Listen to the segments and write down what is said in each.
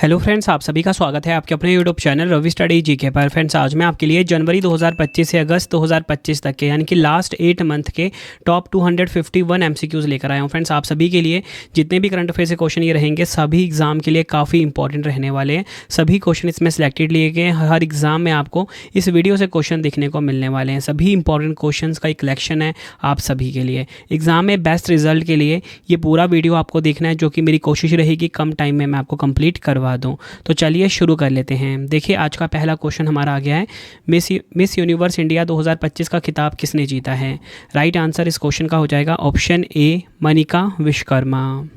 Hello friends, आप सभी का स्वागत है आपके अपने YouTube channel Ravi study GK पर। फ्रेंड्स, आज मैं आपके लिए जनवरी 2025 से अगस्त 2025 तक के यानी कि लास्ट 8 मंथ के टॉप 251 एमसीक्यूज़ लेकर आया हूँ। फ्रेंड्स, आप सभी के लिए जितने भी करंट अफेयर से क्वेश्चन ये रहेंगे सभी एग्जाम के लिए काफ़ी इंपॉर्टेंट रहने वाले हैं। सभी क्वेश्चन इसमें सेलेक्टेड लिए गए हैं। हर एग्जाम में आपको इस वीडियो से क्वेश्चन देखने को मिलने वाले हैं। सभी इंपॉर्टेंट क्वेश्चन का एक कलेक्शन है आप सभी के लिए। एग्जाम में बेस्ट रिजल्ट के लिए ये पूरा वीडियो आपको देखना है, जो कि मेरी कोशिश रहेगी कम टाइम में मैं आपको कंप्लीट करवा दूं। तो चलिए शुरू कर लेते हैं। देखिए, आज का पहला क्वेश्चन हमारा आ गया है, मिस यूनिवर्स इंडिया 2025 का खिताब किसने जीता है। राइट आंसर इस क्वेश्चन का हो जाएगा ऑप्शन ए, मनिका विश्वकर्मा।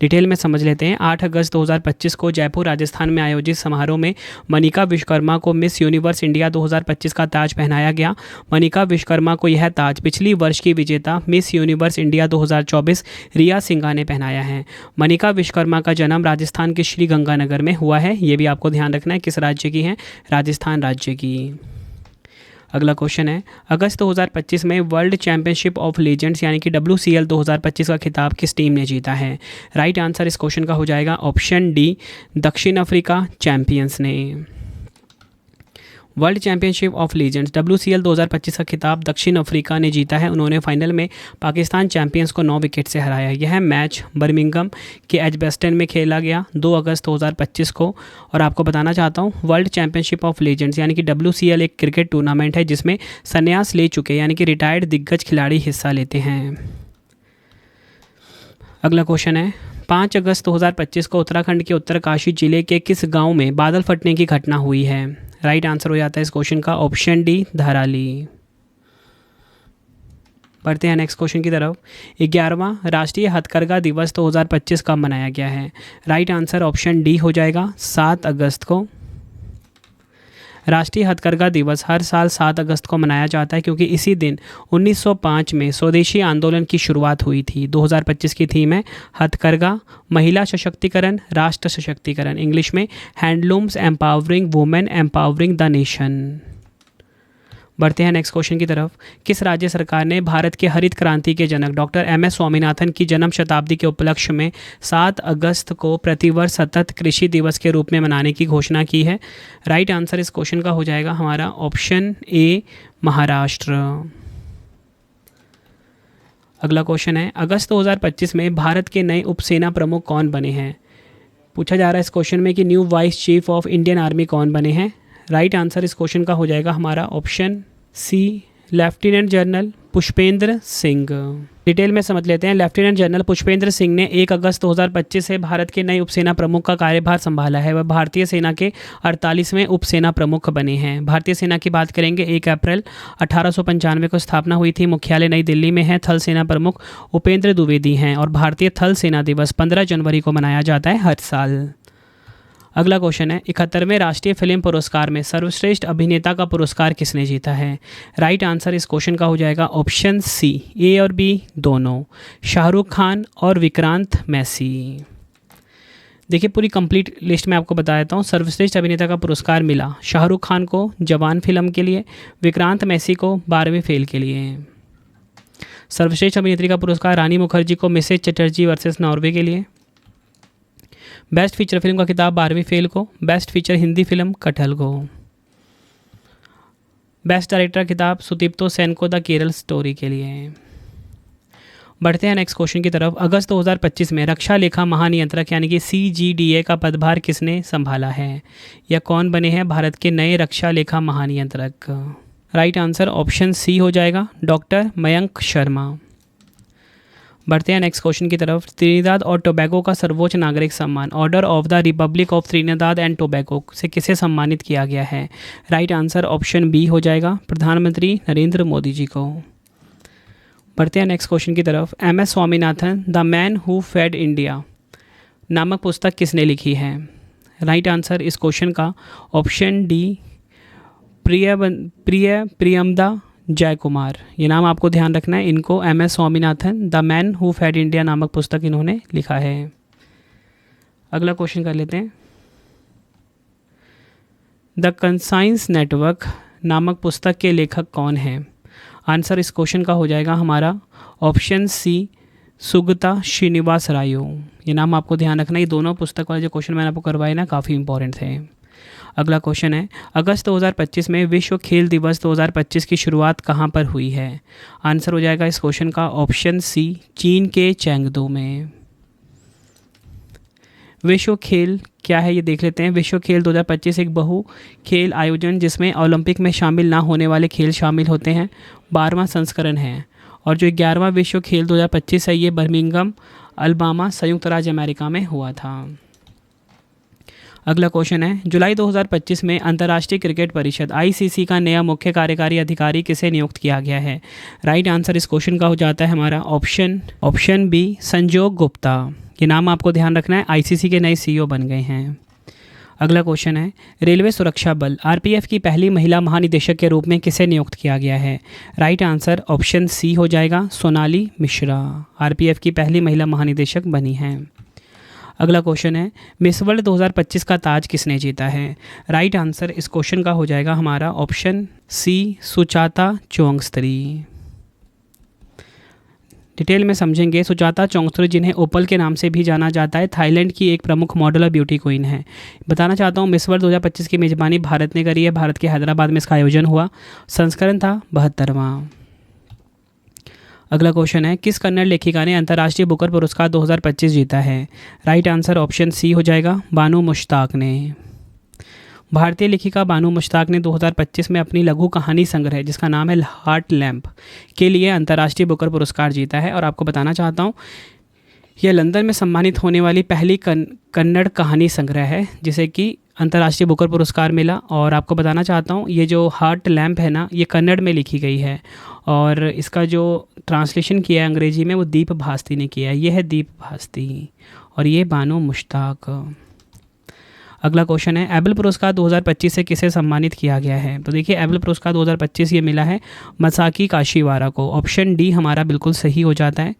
डिटेल में समझ लेते हैं। 8 अगस्त 2025 को जयपुर राजस्थान में आयोजित समारोह में मनिका विश्वकर्मा को मिस यूनिवर्स इंडिया 2025 का ताज पहनाया गया। मनिका विश्वकर्मा को यह ताज पिछली वर्ष की विजेता मिस यूनिवर्स इंडिया 2024 रिया सिंघा ने पहनाया है। मनिका विश्वकर्मा का जन्म राजस्थान के श्री गंगानगर में हुआ है। ये भी आपको ध्यान रखना है, किस राज्य की है, राजस्थान राज्य की। अगला क्वेश्चन है, अगस्त 2025 में वर्ल्ड चैंपियनशिप ऑफ लीजेंड्स यानी कि WCL 2025 का खिताब किस टीम ने जीता है। राइट आंसर इस क्वेश्चन का हो जाएगा ऑप्शन डी, दक्षिण अफ्रीका चैंपियंस ने। World championship of legends WCL 2025 का खिताब दक्षिण अफ्रीका ने जीता है। उन्होंने फाइनल में पाकिस्तान चैंपियंस को 9 विकेट से हराया। यह मैच बर्मिंघम के एजबेस्टन में खेला गया 2 अगस्त 2025 को। और आपको बताना चाहता हूँ, वर्ल्ड चैंपियनशिप ऑफ लीजेंड्स यानी कि WCL एक क्रिकेट टूर्नामेंट है जिसमें संन्यास ले चुके यानी कि रिटायर्ड दिग्गज खिलाड़ी हिस्सा लेते हैं। अगला क्वेश्चन है, 5 अगस्त 2025 को उत्तराखंड के उत्तरकाशी जिले के किस गांव में बादल फटने की घटना हुई है। राइट आंसर हो जाता है इस क्वेश्चन का ऑप्शन डी, धराली। बढ़ते हैं नेक्स्ट क्वेश्चन की तरफ। 11वां राष्ट्रीय हथकरघा दिवस 2025 कब मनाया गया है। राइट आंसर ऑप्शन डी हो जाएगा 7 अगस्त को। राष्ट्रीय हथकरघा दिवस हर साल 7 अगस्त को मनाया जाता है क्योंकि इसी दिन 1905 में स्वदेशी आंदोलन की शुरुआत हुई थी। 2025 की थीम है हथकरघा, महिला सशक्तिकरण, राष्ट्र सशक्तिकरण, इंग्लिश में handlooms empowering women empowering the nation. बढ़ते हैं नेक्स्ट क्वेश्चन की तरफ। किस राज्य सरकार ने भारत के हरित क्रांति के जनक डॉक्टर MS स्वामीनाथन की जन्म शताब्दी के उपलक्ष्य में 7 अगस्त को प्रतिवर्ष सतत कृषि दिवस के रूप में मनाने की घोषणा की है। राइट आंसर इस क्वेश्चन का हो जाएगा हमारा ऑप्शन ए, महाराष्ट्र। अगला क्वेश्चन है, अगस्त 2025 में भारत के नए उपसेना प्रमुख कौन बने हैं। पूछा जा रहा है इस क्वेश्चन में कि new vice chief of Indian army कौन बने हैं। राइट आंसर इस क्वेश्चन का हो जाएगा हमारा option C, lieutenant general Pushpendra Singh. Detail में समझ लेते हैं। लेफ्टिनेंट जनरल पुष्पेंद्र सिंह ने 1 अगस्त 2025 से भारत के नए उपसेना प्रमुख का कार्यभार संभाला है। वह भारतीय सेना के 48वें उपसेना प्रमुख बने हैं। भारतीय सेना की बात करेंगे, 1 अप्रैल 1895 को स्थापना हुई थी। मुख्यालय नई दिल्ली में है। थल सेना प्रमुख उपेंद्र द्विवेदी हैं और भारतीय थल सेना दिवस 15 जनवरी को मनाया जाता है हर साल। अगला क्वेश्चन है, 71वें राष्ट्रीय फिल्म पुरस्कार में सर्वश्रेष्ठ अभिनेता का पुरस्कार किसने जीता है। राइट आंसर इस क्वेश्चन का हो जाएगा ऑप्शन सी, ए और बी दोनों, शाहरुख खान और विक्रांत मैसी। देखिए, पूरी कंप्लीट लिस्ट में आपको बता देता हूँ। सर्वश्रेष्ठ अभिनेता का पुरस्कार मिला शाहरुख खान को जवान फिल्म के लिए, विक्रांत मैसी को 12वीं फेल के लिए। सर्वश्रेष्ठ अभिनेत्री का पुरस्कार रानी मुखर्जी को मिसेज चटर्जी वर्सेस नॉर्वे के लिए। बेस्ट फीचर फिल्म का खिताब 12वीं फेल को। बेस्ट फीचर हिंदी फिल्म कटहल को। बेस्ट डायरेक्टर खिताब सुदीप्तो सेन को द केरल स्टोरी के लिए। बढ़ते हैं नेक्स्ट क्वेश्चन की तरफ। अगस्त 2025 में रक्षा लेखा महानियंत्रक यानी कि CGDA का पदभार किसने संभाला है, या कौन बने हैं भारत के नए रक्षा लेखा महानियंत्रक। राइट आंसर ऑप्शन सी हो जाएगा डॉक्टर मयंक शर्मा। बढ़ते हैं नेक्स्ट क्वेश्चन की तरफ। त्रिनिदाद और टोबैगो का सर्वोच्च नागरिक सम्मान order of the Republic of Trinidad and Tobago से किसे सम्मानित किया गया है। राइट आंसर ऑप्शन बी हो जाएगा प्रधानमंत्री नरेंद्र मोदी जी को। बढ़ते हैं नेक्स्ट क्वेश्चन की तरफ। MS Swaminathan the man who fed India नामक पुस्तक किसने लिखी है। राइट आंसर इस क्वेश्चन का ऑप्शन डी, प्रियमदा जयकुमार। ये नाम आपको ध्यान रखना है। इनको MS Swaminathan the man who fed India नामक पुस्तक इन्होंने लिखा है। अगला क्वेश्चन कर लेते हैं। द कंसाइंस नेटवर्क नामक पुस्तक के लेखक कौन हैं। आंसर इस क्वेश्चन का हो जाएगा हमारा ऑप्शन सी, सुगता श्रीनिवास रायो। ये नाम आपको ध्यान रखना, ये दोनों पुस्तक वाले जो क्वेश्चन मैंने आपको करवाए ना काफ़ी इंपॉर्टेंट थे। अगला क्वेश्चन है, अगस्त 2025 में विश्व खेल दिवस 2025 की शुरुआत कहाँ पर हुई है? आंसर हो जाएगा इस क्वेश्चन का ऑप्शन सी, चीन के चेंगदू में। विश्व खेल क्या है ये देख लेते हैं। विश्व खेल 2025 एक बहु खेल आयोजन जिसमें ओलंपिक में शामिल ना होने वाले खेल शामिल होते हैं, 12वां संस्करण है। और जो 11वां विश्व खेल 2025 है ये बर्मिंघम अलबामा संयुक्त राज्य अमेरिका में हुआ था। अगला क्वेश्चन है, जुलाई 2025 में अंतर्राष्ट्रीय क्रिकेट परिषद आईसीसी का नया मुख्य कार्यकारी अधिकारी किसे नियुक्त किया गया है? राइट आंसर इस क्वेश्चन का हो जाता है हमारा ऑप्शन बी, संजोग गुप्ता। ये नाम आपको ध्यान रखना है, आईसीसी के नए सीईओ बन गए हैं। अगला क्वेश्चन है, रेलवे सुरक्षा बल आरपीएफ की पहली महिला महानिदेशक के रूप में किसे नियुक्त किया गया है? राइट आंसर ऑप्शन सी हो जाएगा, सोनाली मिश्रा आरपीएफ की पहली महिला महानिदेशक बनी हैं। अगला क्वेश्चन है, मिस वर्ल्ड 2025 का ताज किसने जीता है? राइट आंसर इस क्वेश्चन का हो जाएगा हमारा ऑप्शन सी, सुचाता चोंगस्त्री। डिटेल में समझेंगे। सुजाता चोंगस्त्री जिन्हें ओपल के नाम से भी जाना जाता है, थाईलैंड की एक प्रमुख मॉडल और ब्यूटी क्वीन है। बताना चाहता हूँ मिस वर्ल्ड 2025 की मेज़बानी भारत ने करी है। भारत के हैदराबाद में इसका आयोजन हुआ। संस्करण था 72वां। अगला क्वेश्चन है, किस कन्नड़ लेखिका ने अंतर्राष्ट्रीय बुकर पुरस्कार 2025 जीता है? राइट आंसर ऑप्शन सी हो जाएगा, बानू मुश्ताक ने। भारतीय लेखिका बानू मुश्ताक ने 2025 में अपनी लघु कहानी संग्रह जिसका नाम है हार्ट लैम्प के लिए अंतर्राष्ट्रीय बुकर पुरस्कार जीता है। और आपको बताना चाहता हूँ यह लंदन में सम्मानित होने वाली पहली कन्नड़ कहानी संग्रह है जिसे कि अंतर्राष्ट्रीय बुकर पुरस्कार मिला। और आपको बताना चाहता हूँ ये जो हार्ट लैम्प है ना, ये कन्नड़ में लिखी गई है और इसका जो ट्रांसलेशन किया है अंग्रेजी में वो दीप भास्ती ने किया है। ये है दीप भास्ती और ये बानू मुश्ताक। अगला क्वेश्चन है, एबल पुरस्कार 2025 से किसे सम्मानित किया गया है? तो देखिए एबल पुरस्कार 2025 ये मिला है मसाकी काशीवारा को। ऑप्शन डी हमारा बिल्कुल सही हो जाता है।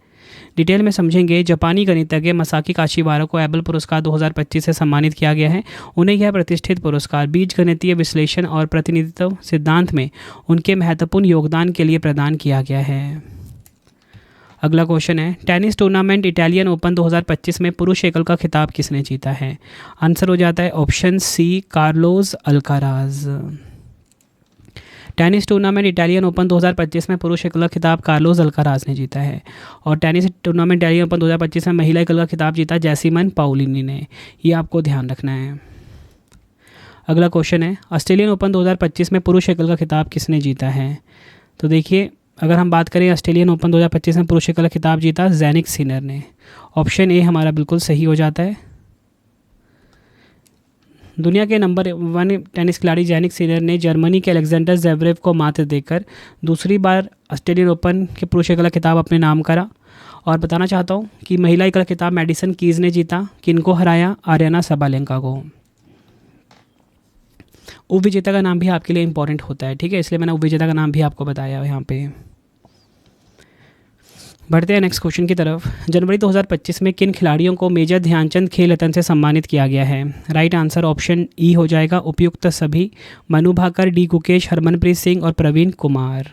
डिटेल में समझेंगे। जापानी गणितज्ञ मसाकी काशीवारा को एबल पुरस्कार 2025 से सम्मानित किया गया है। उन्हें यह प्रतिष्ठित पुरस्कार बीजगणितीय विश्लेषण और प्रतिनिधित्व सिद्धांत में उनके महत्वपूर्ण योगदान के लिए प्रदान किया गया है। अगला क्वेश्चन है, टेनिस टूर्नामेंट इटालियन ओपन 2025 में पुरुष एकल का खिताब किसने जीता है? आंसर हो जाता है option C, Carlos Alcaraz. Tennis tournament Italian open 2025 में पुरुष एकल का खिताब कार्लोस अल्काराज ने जीता है। और टेनिस टूर्नामेंट इटालियन ओपन 2025 में महिला एकल का खिताब जीता जैसिमन पाउलिनी ने। ये आपको ध्यान रखना है। अगला क्वेश्चन है, ऑस्ट्रेलियन ओपन 2025 में पुरुष एकल का खिताब किसने जीता है? तो देखिए अगर हम बात करें ऑस्ट्रेलियन ओपन 2025 में पुरुष एकल का खिताब जीता जैनिक सिनर ने। ऑप्शन ए हमारा बिल्कुल सही हो जाता है। दुनिया के नंबर 1 टेनिस खिलाड़ी जैनिक सिनर ने जर्मनी के अलेक्जेंडर ज़वेरेव को मात देकर दूसरी बार ऑस्ट्रेलियन ओपन के पुरुष एकल का खिताब अपने नाम करा। और बताना चाहता हूँ कि महिला एकल का खिताब मैडिसन कीज ने जीता। किनको हराया? आर्याना सबालेंका को। उपविजेता का नाम भी आपके लिए इंपॉर्टेंट होता है, ठीक है, इसलिए मैंने उपविजेता का नाम भी आपको बताया यहाँ पे। बढ़ते हैं नेक्स्ट क्वेश्चन की तरफ। जनवरी 2025 में किन खिलाड़ियों को मेजर ध्यानचंद खेल रत्न से सम्मानित किया गया है? राइट आंसर ऑप्शन ई हो जाएगा, उपयुक्त सभी। मनु भाकर, डी गुकेश, हरमनप्रीत सिंह और प्रवीण कुमार।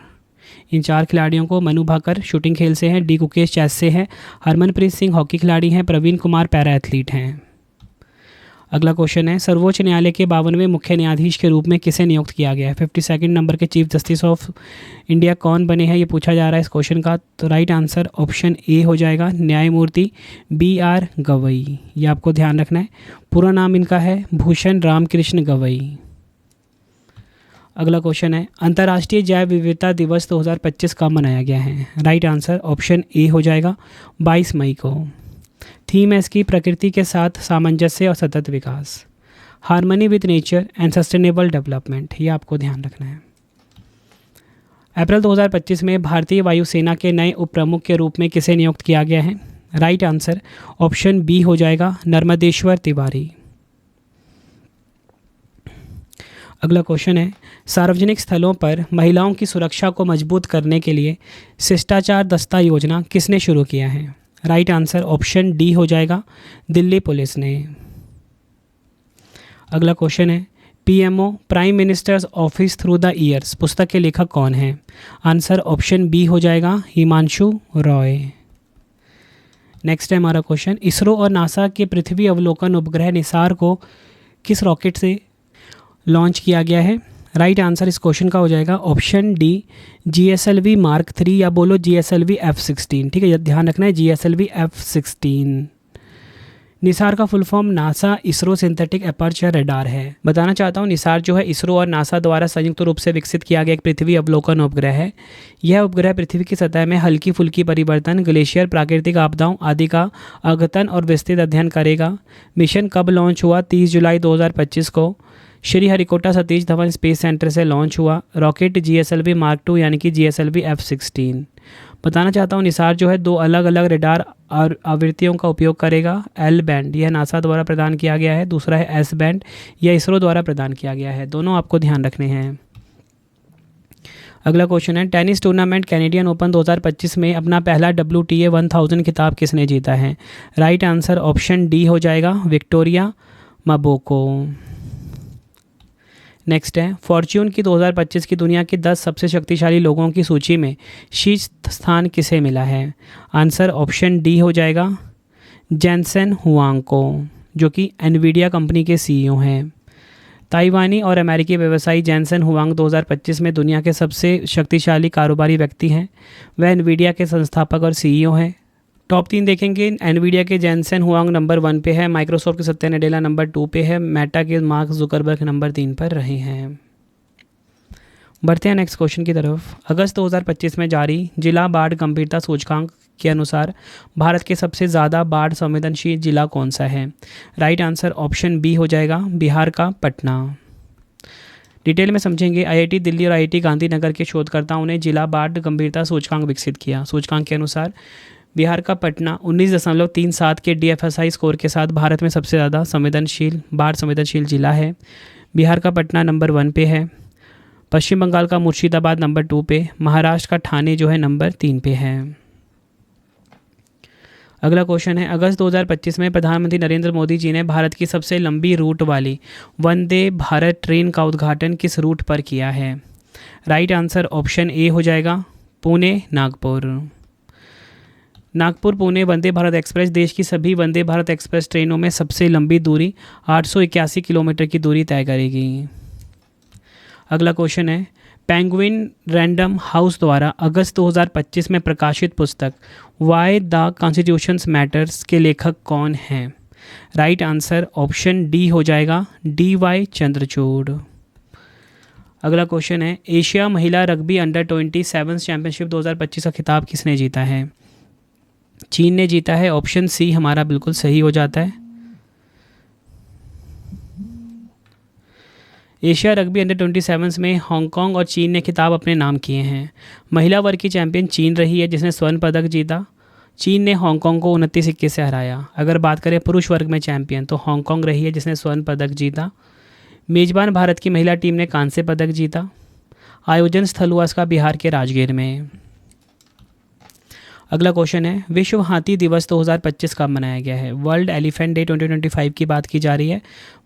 इन 4 खिलाड़ियों को, मनु भाकर शूटिंग खेल से हैं, डी गुकेश चेस से हैं, हरमनप्रीत सिंह हॉकी खिलाड़ी हैं, प्रवीण कुमार पैरा एथलीट हैं। अगला क्वेश्चन है, सर्वोच्च न्यायालय के 52वें मुख्य न्यायाधीश के रूप में किसे नियुक्त किया गया है? 52 नंबर के चीफ जस्टिस ऑफ इंडिया कौन बने हैं, ये पूछा जा रहा है इस क्वेश्चन का। तो राइट आंसर ऑप्शन ए हो जाएगा, न्यायमूर्ति BR गवई। ये आपको ध्यान रखना है। पूरा नाम इनका है भूषण रामकृष्ण गवई। अगला क्वेश्चन है, अंतर्राष्ट्रीय जैव विविधता दिवस 2025 कब मनाया गया है? राइट आंसर ऑप्शन ए हो जाएगा, 22 मई को। थीम है इसकी प्रकृति के साथ सामंजस्य और सतत विकास, harmony with nature and sustainable development. ये आपको ध्यान रखना है। अप्रैल 2025 में भारतीय वायुसेना के नए उप प्रमुख के रूप में किसे नियुक्त किया गया है? राइट आंसर ऑप्शन बी हो जाएगा, नर्मदेश्वर तिवारी। अगला क्वेश्चन है, सार्वजनिक स्थलों पर महिलाओं की सुरक्षा को मजबूत करने के लिए शिष्टाचार दस्ता योजना किसने शुरू किया है? राइट आंसर ऑप्शन डी हो जाएगा, दिल्ली पुलिस ने। अगला क्वेश्चन है, PMO prime minister's office through the years पुस्तक के लेखक कौन हैं? आंसर ऑप्शन बी हो जाएगा, हिमांशु रॉय। नेक्स्ट है हमारा क्वेश्चन, इसरो और नासा के पृथ्वी अवलोकन उपग्रह निसार को किस रॉकेट से लॉन्च किया गया है? राइट आंसर इस क्वेश्चन का हो जाएगा ऑप्शन डी, GSLV Mark 3 या बोलो GSLV F-16। ठीक है, ध्यान रखना है GSLV F-16। निसार का full form NASA ISRO synthetic aperture radar है। बताना चाहता हूँ निसार जो है इसरो और नासा द्वारा संयुक्त रूप से विकसित किया गया एक पृथ्वी अवलोकन उपग्रह है। यह उपग्रह पृथ्वी की सतह में हल्की फुल्की परिवर्तन, ग्लेशियर, प्राकृतिक आपदाओं आदि का अद्यतन और विस्तृत अध्ययन करेगा। मिशन कब लॉन्च हुआ? 30 जुलाई 2025 को श्रीहरिकोटा सतीश धवन स्पेस सेंटर से लॉन्च हुआ। रॉकेट GSLV Mark 2 यानी कि GSLV F-16। बताना चाहता हूँ निसार जो है 2 अलग अलग रडार और आवृत्तियों का उपयोग करेगा। L बैंड यह नासा द्वारा प्रदान किया गया है, दूसरा है S बैंड यह इसरो द्वारा प्रदान किया गया है। दोनों आपको ध्यान रखने हैं। अगला क्वेश्चन है, टेनिस टूर्नामेंट कैनेडियन ओपन 2025 में अपना पहला WTA 1000 खिताब किसने जीता है? राइट आंसर ऑप्शन डी हो जाएगा विक्टोरिया माबोको। नेक्स्ट है, फॉर्च्यून की 2025 की दुनिया के 10 सबसे शक्तिशाली लोगों की सूची में शीर्ष स्थान किसे मिला है? आंसर ऑप्शन डी हो जाएगा जेनसेन हुआंग को, जो कि एनवीडिया कंपनी के CEO हैं। ताइवानी और अमेरिकी व्यवसायी जेनसेन हुआंग 2025 में दुनिया के सबसे शक्तिशाली कारोबारी व्यक्ति हैं। वह एनवीडिया के संस्थापक और CEO हैं। टॉप 3 देखेंगे, एनवीडिया के जेनसेन हुआंग नंबर 1 पे है, माइक्रोसॉफ्ट के सत्या नडेला नंबर 2 पे है, मेटा के मार्क जुकरबर्ग नंबर 3 पर रहे हैं। बढ़ते हैं नेक्स्ट क्वेश्चन की तरफ। अगस्त 2025 में जारी जिला बाढ़ गंभीरता सूचकांक के अनुसार भारत के सबसे ज़्यादा बाढ़ संवेदनशील जिला कौन सा है? राइट आंसर ऑप्शन बी हो जाएगा बिहार का पटना। डिटेल में समझेंगे। IIT दिल्ली और IIT गांधीनगर के शोधकर्ताओं ने जिला बाढ़ गंभीरता सूचकांक विकसित किया। सूचकांक के अनुसार बिहार का पटना 19.37 के DFSI स्कोर के साथ भारत में सबसे ज़्यादा बाढ़ संवेदनशील जिला है। बिहार का पटना नंबर 1 पे है। पश्चिम बंगाल का मुर्शिदाबाद नंबर 2 पे, महाराष्ट्र का ठाणे जो है नंबर 3 पे है। अगला क्वेश्चन है, अगस्त 2025 में प्रधानमंत्री नरेंद्र मोदी जी ने भारत की सबसे लंबी रूट वाली वंदे भारत ट्रेन का उद्घाटन किस रूट पर किया है? राइट आंसर ऑप्शन ए हो जाएगा पुणे नागपुर। नागपुर पुणे वंदे भारत एक्सप्रेस देश की सभी वंदे भारत एक्सप्रेस ट्रेनों में सबसे लंबी दूरी 881 किलोमीटर की दूरी तय करेगी। अगला क्वेश्चन है, पेंगुइन रैंडम हाउस द्वारा अगस्त 2025 में प्रकाशित पुस्तक वाई द कॉन्स्टिट्यूशन मैटर्स के लेखक कौन हैं? राइट आंसर ऑप्शन डी हो जाएगा DY चंद्रचूड़। अगला क्वेश्चन है, एशिया महिला रग्बी अंडर-27 चैंपियनशिप 2025 का खिताब किसने जीता है? चीन ने जीता है। ऑप्शन सी हमारा बिल्कुल सही हो जाता है। एशिया रग्बी अंडर-27 में हांगकांग और चीन ने खिताब अपने नाम किए हैं। महिला वर्ग की चैंपियन चीन रही है जिसने स्वर्ण पदक जीता। चीन ने हांगकांग को 29 सिक्के से हराया। अगर बात करें पुरुष वर्ग में चैंपियन तो हांगकांग रही है जिसने स्वर्ण पदक जीता। मेजबान भारत की महिला टीम ने कांस्य पदक जीता। आयोजन स्थल हुआ इसका बिहार के राजगीर में। अगला क्वेश्चन है, विश्व हाथी दिवस 2025 कब मनाया गया है? वर्ल्ड एलिफेंट डे 2025 की बात की जा रही है।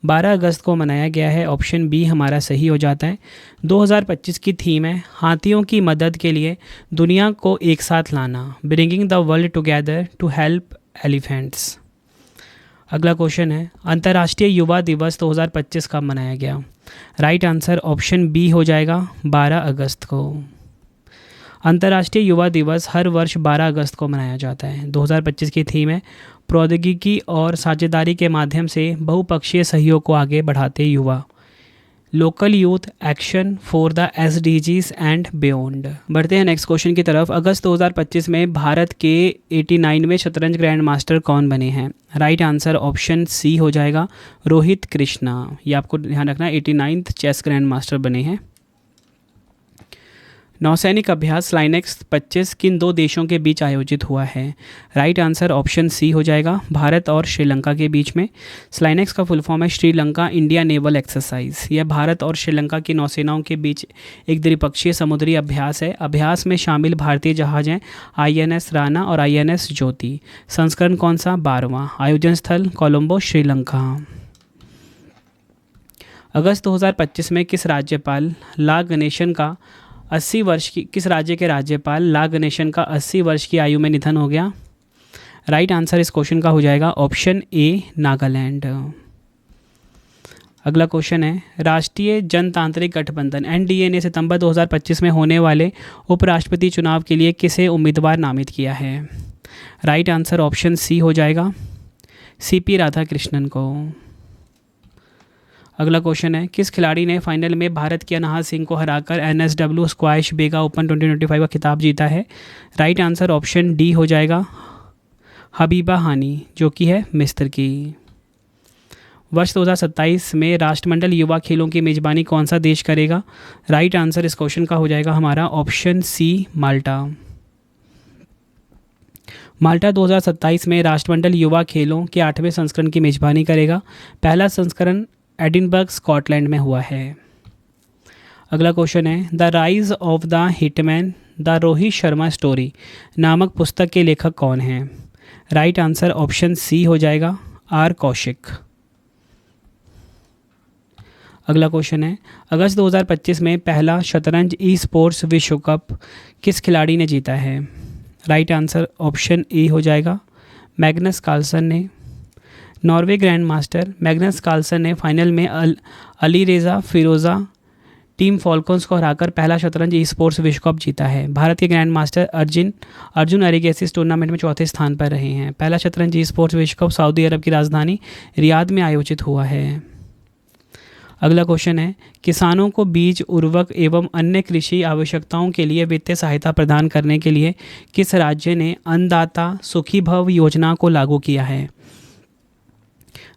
12 अगस्त को मनाया गया है। ऑप्शन बी हमारा सही हो जाता है। 2025 की थीम है हाथियों की मदद के लिए दुनिया को एक साथ लाना, bringing the world together to help elephants. अगला क्वेश्चन है, अंतर्राष्ट्रीय युवा दिवस 2025 कब मनाया गया? राइट आंसर ऑप्शन बी हो जाएगा 12 अगस्त को। अंतर्राष्ट्रीय युवा दिवस हर वर्ष 12 अगस्त को मनाया जाता है। 2025 की थीम है प्रौद्योगिकी और साझेदारी के माध्यम से बहुपक्षीय सहयोग को आगे बढ़ाते युवा, local youth action for the SDGs and beyond. बढ़ते हैं नेक्स्ट क्वेश्चन की तरफ। अगस्त 2025 में भारत के 89वें शतरंज ग्रैंड मास्टर कौन बने हैं? राइट आंसर ऑप्शन सी हो जाएगा रोहित कृष्णा। ये आपको ध्यान रखना, 89th चेस ग्रैंड मास्टर बने हैं। नौसैनिक अभ्यास स्लाइनेक्स 25 किन 2 देशों के बीच आयोजित हुआ है? राइट आंसर ऑप्शन सी हो जाएगा भारत और श्रीलंका के बीच में। स्लाइनेक्स का फुल फॉर्म है श्रीलंका इंडिया नेवल एक्सरसाइज। यह भारत और श्रीलंका की नौसेनाओं के बीच एक द्विपक्षीय समुद्री अभ्यास है। अभ्यास में शामिल भारतीय जहाज़ हैं INS राणा और INS ज्योति। संस्करण कौन सा? 12वां। आयोजन स्थल कोलंबो श्रीलंका। अगस्त 2025 में किस राज्य के राज्यपाल ला गणेशन का 80 वर्ष की आयु में निधन हो गया? राइट आंसर इस क्वेश्चन का हो जाएगा ऑप्शन ए नागालैंड। अगला क्वेश्चन है, राष्ट्रीय जनतांत्रिक गठबंधन एनडीए ने सितंबर 2025 में होने वाले उपराष्ट्रपति चुनाव के लिए किसे उम्मीदवार नामित किया है? राइट आंसर ऑप्शन सी हो जाएगा सीपी राधाकृष्णन को। अगला क्वेश्चन है, किस खिलाड़ी ने फाइनल में भारत के अनाहत सिंह को हराकर एनएसडब्ल्यू स्क्वैश बेगा ओपन 2025 का खिताब जीता है? राइट आंसर ऑप्शन डी हो जाएगा हबीबा हानी, जो कि है मिस्र की। वर्ष 2027 में राष्ट्रमंडल युवा खेलों की मेज़बानी कौन सा देश करेगा? राइट आंसर इस क्वेश्चन का हो जाएगा हमारा ऑप्शन सी माल्टा। माल्टा 2027 में राष्ट्रमंडल युवा खेलों के 8वें संस्करण की मेज़बानी करेगा। पहला संस्करण एडिनबर्ग स्कॉटलैंड में हुआ है। अगला क्वेश्चन है, the rise of the hitman the Rohit Sharma story नामक पुस्तक के लेखक कौन हैं? राइट आंसर ऑप्शन सी हो जाएगा आर कौशिक। अगला क्वेश्चन है, अगस्त 2025 में पहला शतरंज ई स्पोर्ट्स विश्व कप किस खिलाड़ी ने जीता है? राइट आंसर ऑप्शन ए हो जाएगा मैग्नस कार्लसन ने। Norway grandmaster Magnus Carlsen ने फाइनल में अली रेजा फिरोज़ा टीम फॉल्कन्स को हराकर पहला शतरंज ई स्पोर्ट्स विश्व कप जीता है। भारत के ग्रैंड मास्टर अर्जुन अरिगेसी इस टूर्नामेंट में चौथे स्थान पर रहे हैं। पहला शतरंज ई स्पोर्ट्स विश्व कप सऊदी अरब की राजधानी रियाद में आयोजित हुआ है। अगला क्वेश्चन है, किसानों को बीज उर्वरक एवं अन्य कृषि आवश्यकताओं के लिए वित्तीय सहायता प्रदान करने के लिए किस राज्य ने अन्नदाता सुखी भव योजना को लागू किया है?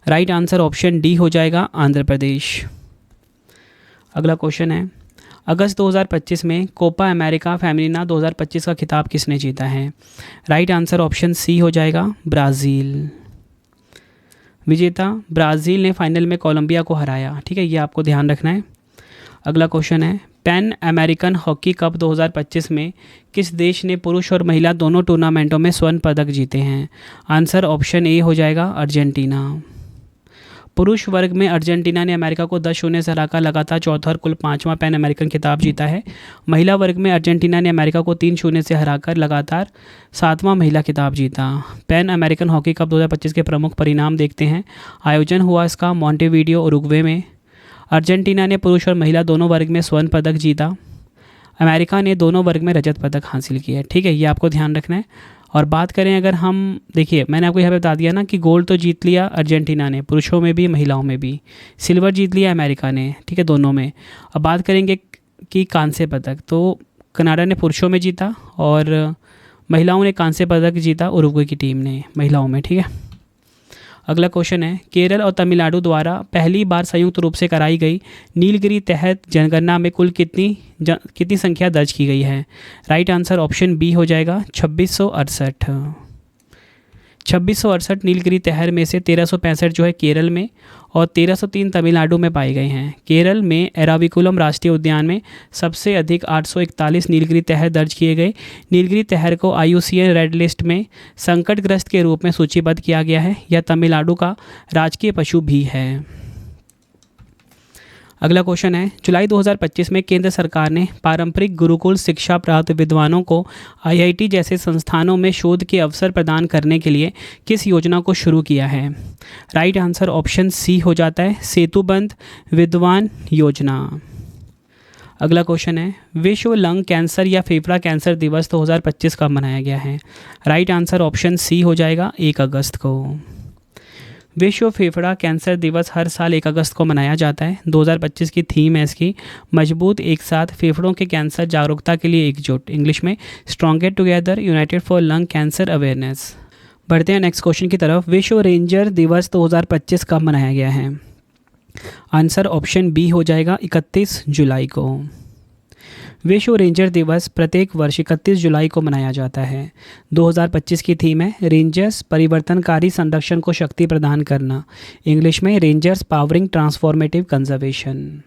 राइट आंसर ऑप्शन डी हो जाएगा आंध्र प्रदेश। अगला क्वेश्चन है, अगस्त 2025 में कोपा अमेरिका फेमिनिना 2025 का खिताब किसने जीता है? राइट आंसर ऑप्शन सी हो जाएगा ब्राज़ील। विजेता ब्राज़ील ने फाइनल में कोलंबिया को हराया। ठीक है, ये आपको ध्यान रखना है। अगला क्वेश्चन है, पैन अमेरिकन हॉकी कप 2025 में किस देश ने पुरुष और महिला दोनों टूर्नामेंटों में स्वर्ण पदक जीते हैं? आंसर ऑप्शन ए हो जाएगा अर्जेंटीना। पुरुष वर्ग में अर्जेंटीना ने अमेरिका को 10-0 से हराकर लगातार चौथा और कुल 5वां पैन अमेरिकन खिताब जीता है। महिला वर्ग में अर्जेंटीना ने अमेरिका को 3-0 से हराकर लगातार 7वां महिला खिताब जीता। पैन अमेरिकन हॉकी कप 2025 के प्रमुख परिणाम देखते हैं। आयोजन हुआ इसका मॉन्टेवीडियो उरुग्वे में। अर्जेंटीना ने पुरुष और महिला दोनों वर्ग में स्वर्ण पदक जीता। अमेरिका ने दोनों वर्ग में रजत पदक हासिल किया है। ठीक है, ये आपको ध्यान रखना है। और बात करें अगर हम, देखिए मैंने आपको यहाँ पे बता दिया ना कि गोल्ड तो जीत लिया अर्जेंटीना ने, पुरुषों में भी महिलाओं में भी। सिल्वर जीत लिया अमेरिका ने, ठीक है, दोनों में। अब बात करेंगे कि कांस्य पदक, तो कनाडा ने पुरुषों में जीता और महिलाओं ने कांस्य पदक जीता उरुग्वे की टीम ने महिलाओं में। ठीक है, अगला क्वेश्चन है, केरल और तमिलनाडु द्वारा पहली बार संयुक्त रूप से कराई गई नीलगिरी तहत जनगणना में कुल कितनी संख्या दर्ज की गई है? राइट आंसर ऑप्शन बी हो जाएगा 2668। 2668 नीलगिरी तहर में से 1365 जो है केरल में और 1303 तमिलनाडु में पाए गए हैं। केरल में एराविकुलम राष्ट्रीय उद्यान में सबसे अधिक 841 नीलगिरी तहर दर्ज किए गए। नीलगिरी तहर को IUCN रेड लिस्ट में संकटग्रस्त के रूप में सूचीबद्ध किया गया है। यह तमिलनाडु का राजकीय पशु भी है। अगला क्वेश्चन है, जुलाई 2025 में केंद्र सरकार ने पारंपरिक गुरुकुल शिक्षा प्राप्त विद्वानों को IIT जैसे संस्थानों में शोध के अवसर प्रदान करने के लिए किस योजना को शुरू किया है? राइट आंसर ऑप्शन सी हो जाता है सेतुबंध विद्वान योजना। अगला क्वेश्चन है, विश्व लंग कैंसर या फेफड़ा कैंसर दिवस 2025 कब मनाया गया है? राइट आंसर ऑप्शन सी हो जाएगा 1 अगस्त को। विश्व फेफड़ा कैंसर दिवस हर साल 1 अगस्त को मनाया जाता है। 2025 की थीम है इसकी मजबूत एक साथ फेफड़ों के कैंसर जागरूकता के लिए एकजुट, इंग्लिश में stronger together United for lung cancer awareness. बढ़ते हैं नेक्स्ट क्वेश्चन की तरफ। विश्व रेंजर दिवस 2025 कब मनाया गया है? आंसर ऑप्शन बी हो जाएगा 31 जुलाई को। विश्व रेंजर दिवस प्रत्येक वर्ष 31 जुलाई को मनाया जाता है। 2025 की थीम है रेंजर्स परिवर्तनकारी संरक्षण को शक्ति प्रदान करना, इंग्लिश में रेंजर्स पावरिंग ट्रांसफॉर्मेटिव कंजर्वेशन।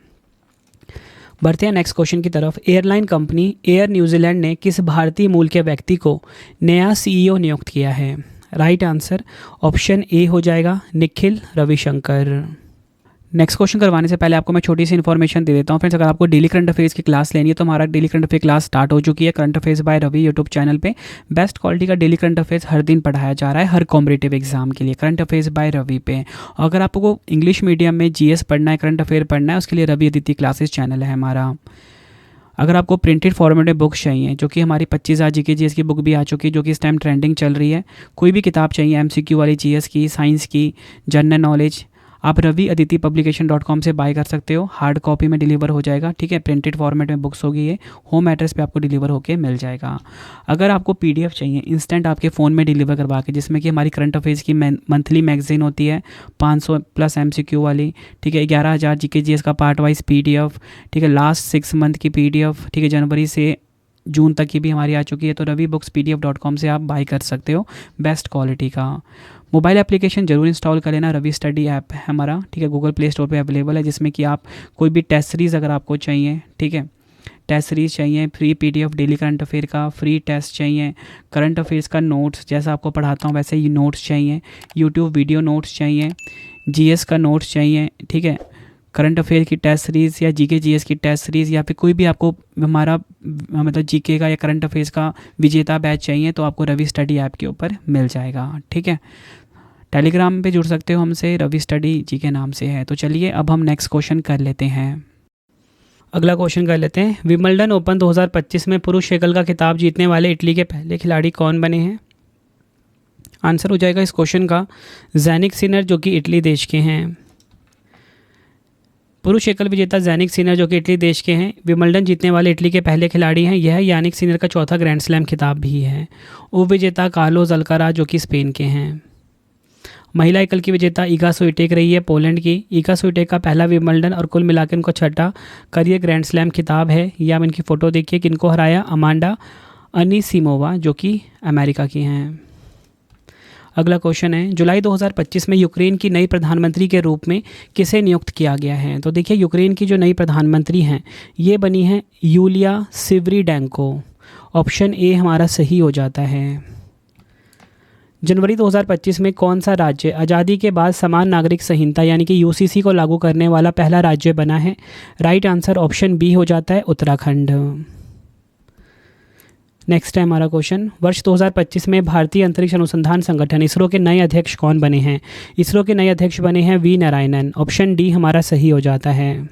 बढ़ते हैं नेक्स्ट क्वेश्चन की तरफ। एयरलाइन कंपनी एयर न्यूजीलैंड ने किस भारतीय मूल के व्यक्ति को नया CEO नियुक्त किया है? राइट आंसर ऑप्शन ए हो जाएगा निखिल रविशंकर। नेक्स्ट क्वेश्चन करवाने से पहले आपको मैं छोटी सी इन्फॉर्मेशन दे देता हूँ फ्रेंड्स। अगर आपको डेली करंट अफेयर्स की क्लास लेनी है तो हमारा daily current affair class start हो चुकी है। Current affairs by Ravi YouTube channel पे बेस्ट क्वालिटी का डेली करंट अफेयर्स हर दिन पढ़ाया जा रहा है, हर कॉम्पिटिटिव एग्जाम के लिए। करंट अफेयर्स बाय रवि पे अगर आपको इंग्लिश मीडियम में जीएस पढ़ना है, करंट अफेयर पढ़ना है, उसके लिए रवि अदिति क्लासेस चैनल है हमारा। अगर आपको प्रिंटेड फॉर्मेट में बुक्स चाहिए, जो कि हमारी 25,000 जीके जीएस की बुक भी आ चुकी है, जो कि इस टाइम ट्रेंडिंग चल रही है, कोई भी किताब चाहिए एमसीक्यू वाली, जीएस की, साइंस की, जनरल नॉलेज, आप रवि अदिति publication.com से बाय कर सकते हो। हार्ड कॉपी में डिलीवर हो जाएगा, ठीक है। प्रिंटेड फॉर्मेट में बुक्स होगी, ये होम एड्रेस पे आपको डिलीवर होके मिल जाएगा। अगर आपको पीडीएफ चाहिए इंस्टेंट आपके फ़ोन में डिलीवर करवा के, जिसमें कि हमारी करंट अफेयर्स की मंथली मैगजीन होती है 500 प्लस एमसीक्यू वाली, ठीक है, 11,000 जीके जीएस का पार्ट वाइज पीडीएफ, ठीक है, लास्ट 6 मंथ की पीडीएफ, ठीक है, जनवरी से जून तक की भी हमारी आ चुकी है। तो रवि बुक्स pdf.com से आप बाय कर सकते हो बेस्ट क्वालिटी का। मोबाइल एप्लीकेशन जरूर इंस्टॉल कर लेना, रवि स्टडी ऐप है हमारा, ठीक है, गूगल प्ले स्टोर पे अवेलेबल है, जिसमें कि आप कोई भी टेस्ट सीरीज़ अगर आपको चाहिए, ठीक है, टेस्ट सीरीज़ चाहिए, free PDF daily current affair का, फ्री टेस्ट चाहिए, करंट अफेयर्स का नोट्स जैसा आपको पढ़ाता हूँ वैसे ही नोट्स चाहिए, यूट्यूब वीडियो नोट्स चाहिए, जीएस का नोट्स चाहिए, ठीक है, करंट अफेयर की टेस्ट सीरीज़ या जीके जीएस की टेस्ट सीरीज़, या फिर कोई भी आपको हमारा मतलब जीके का या करंट अफेयर्स का विजेता बैच चाहिए, तो आपको रवि स्टडी ऐप के ऊपर मिल जाएगा, ठीक है। टेलीग्राम पे जुड़ सकते हो हमसे, रवि स्टडी जी के नाम से है। तो चलिए अब हम नेक्स्ट क्वेश्चन कर लेते हैं। अगला क्वेश्चन कर लेते हैं। विंबलडन ओपन 2025 में पुरुष एकल का खिताब जीतने वाले इटली के पहले खिलाड़ी कौन बने हैं? आंसर हो जाएगा इस क्वेश्चन का ज़ैनिक सिनर, जो कि इटली देश के हैं। पुरुष एकल विजेता ज़ैनिक सिनर, जो कि इटली देश के हैं, विंबलडन जीतने वाले इटली के पहले खिलाड़ी हैं। यह यानिक सिनर का चौथा ग्रैंड स्लैम खिताब भी है। उप विजेता कार्लोस अल्काराज, जो कि स्पेन के हैं। महिला एकल की विजेता ईगा स्विटेक रही है, पोलैंड की। ईगा स्विटेक का पहला विंबलडन और कुल मिलाकर उनका छठा करियर ग्रैंड स्लैम खिताब है। ये आप इनकी फ़ोटो देखिए, किनको हराया, अमांडा अनीसिमोवा, जो कि अमेरिका की हैं। अगला क्वेश्चन है, जुलाई 2025 में यूक्रेन की नई प्रधानमंत्री के रूप में किसे नियुक्त किया गया है? तो देखिए, यूक्रेन की जो नई प्रधानमंत्री हैं ये बनी है यूलिया सिवरीडेंको। ऑप्शन ए हमारा सही हो जाता है। जनवरी 2025 में कौन सा राज्य आज़ादी के बाद समान नागरिक संहिता यानी कि यूसीसी को लागू करने वाला पहला राज्य बना है? राइट आंसर ऑप्शन बी हो जाता है, उत्तराखंड। नेक्स्ट है हमारा क्वेश्चन, वर्ष 2025 में भारतीय अंतरिक्ष अनुसंधान संगठन इसरो के नए अध्यक्ष कौन बने हैं? इसरो के नए अध्यक्ष बने हैं वी नारायणन। ऑप्शन डी हमारा सही हो जाता है।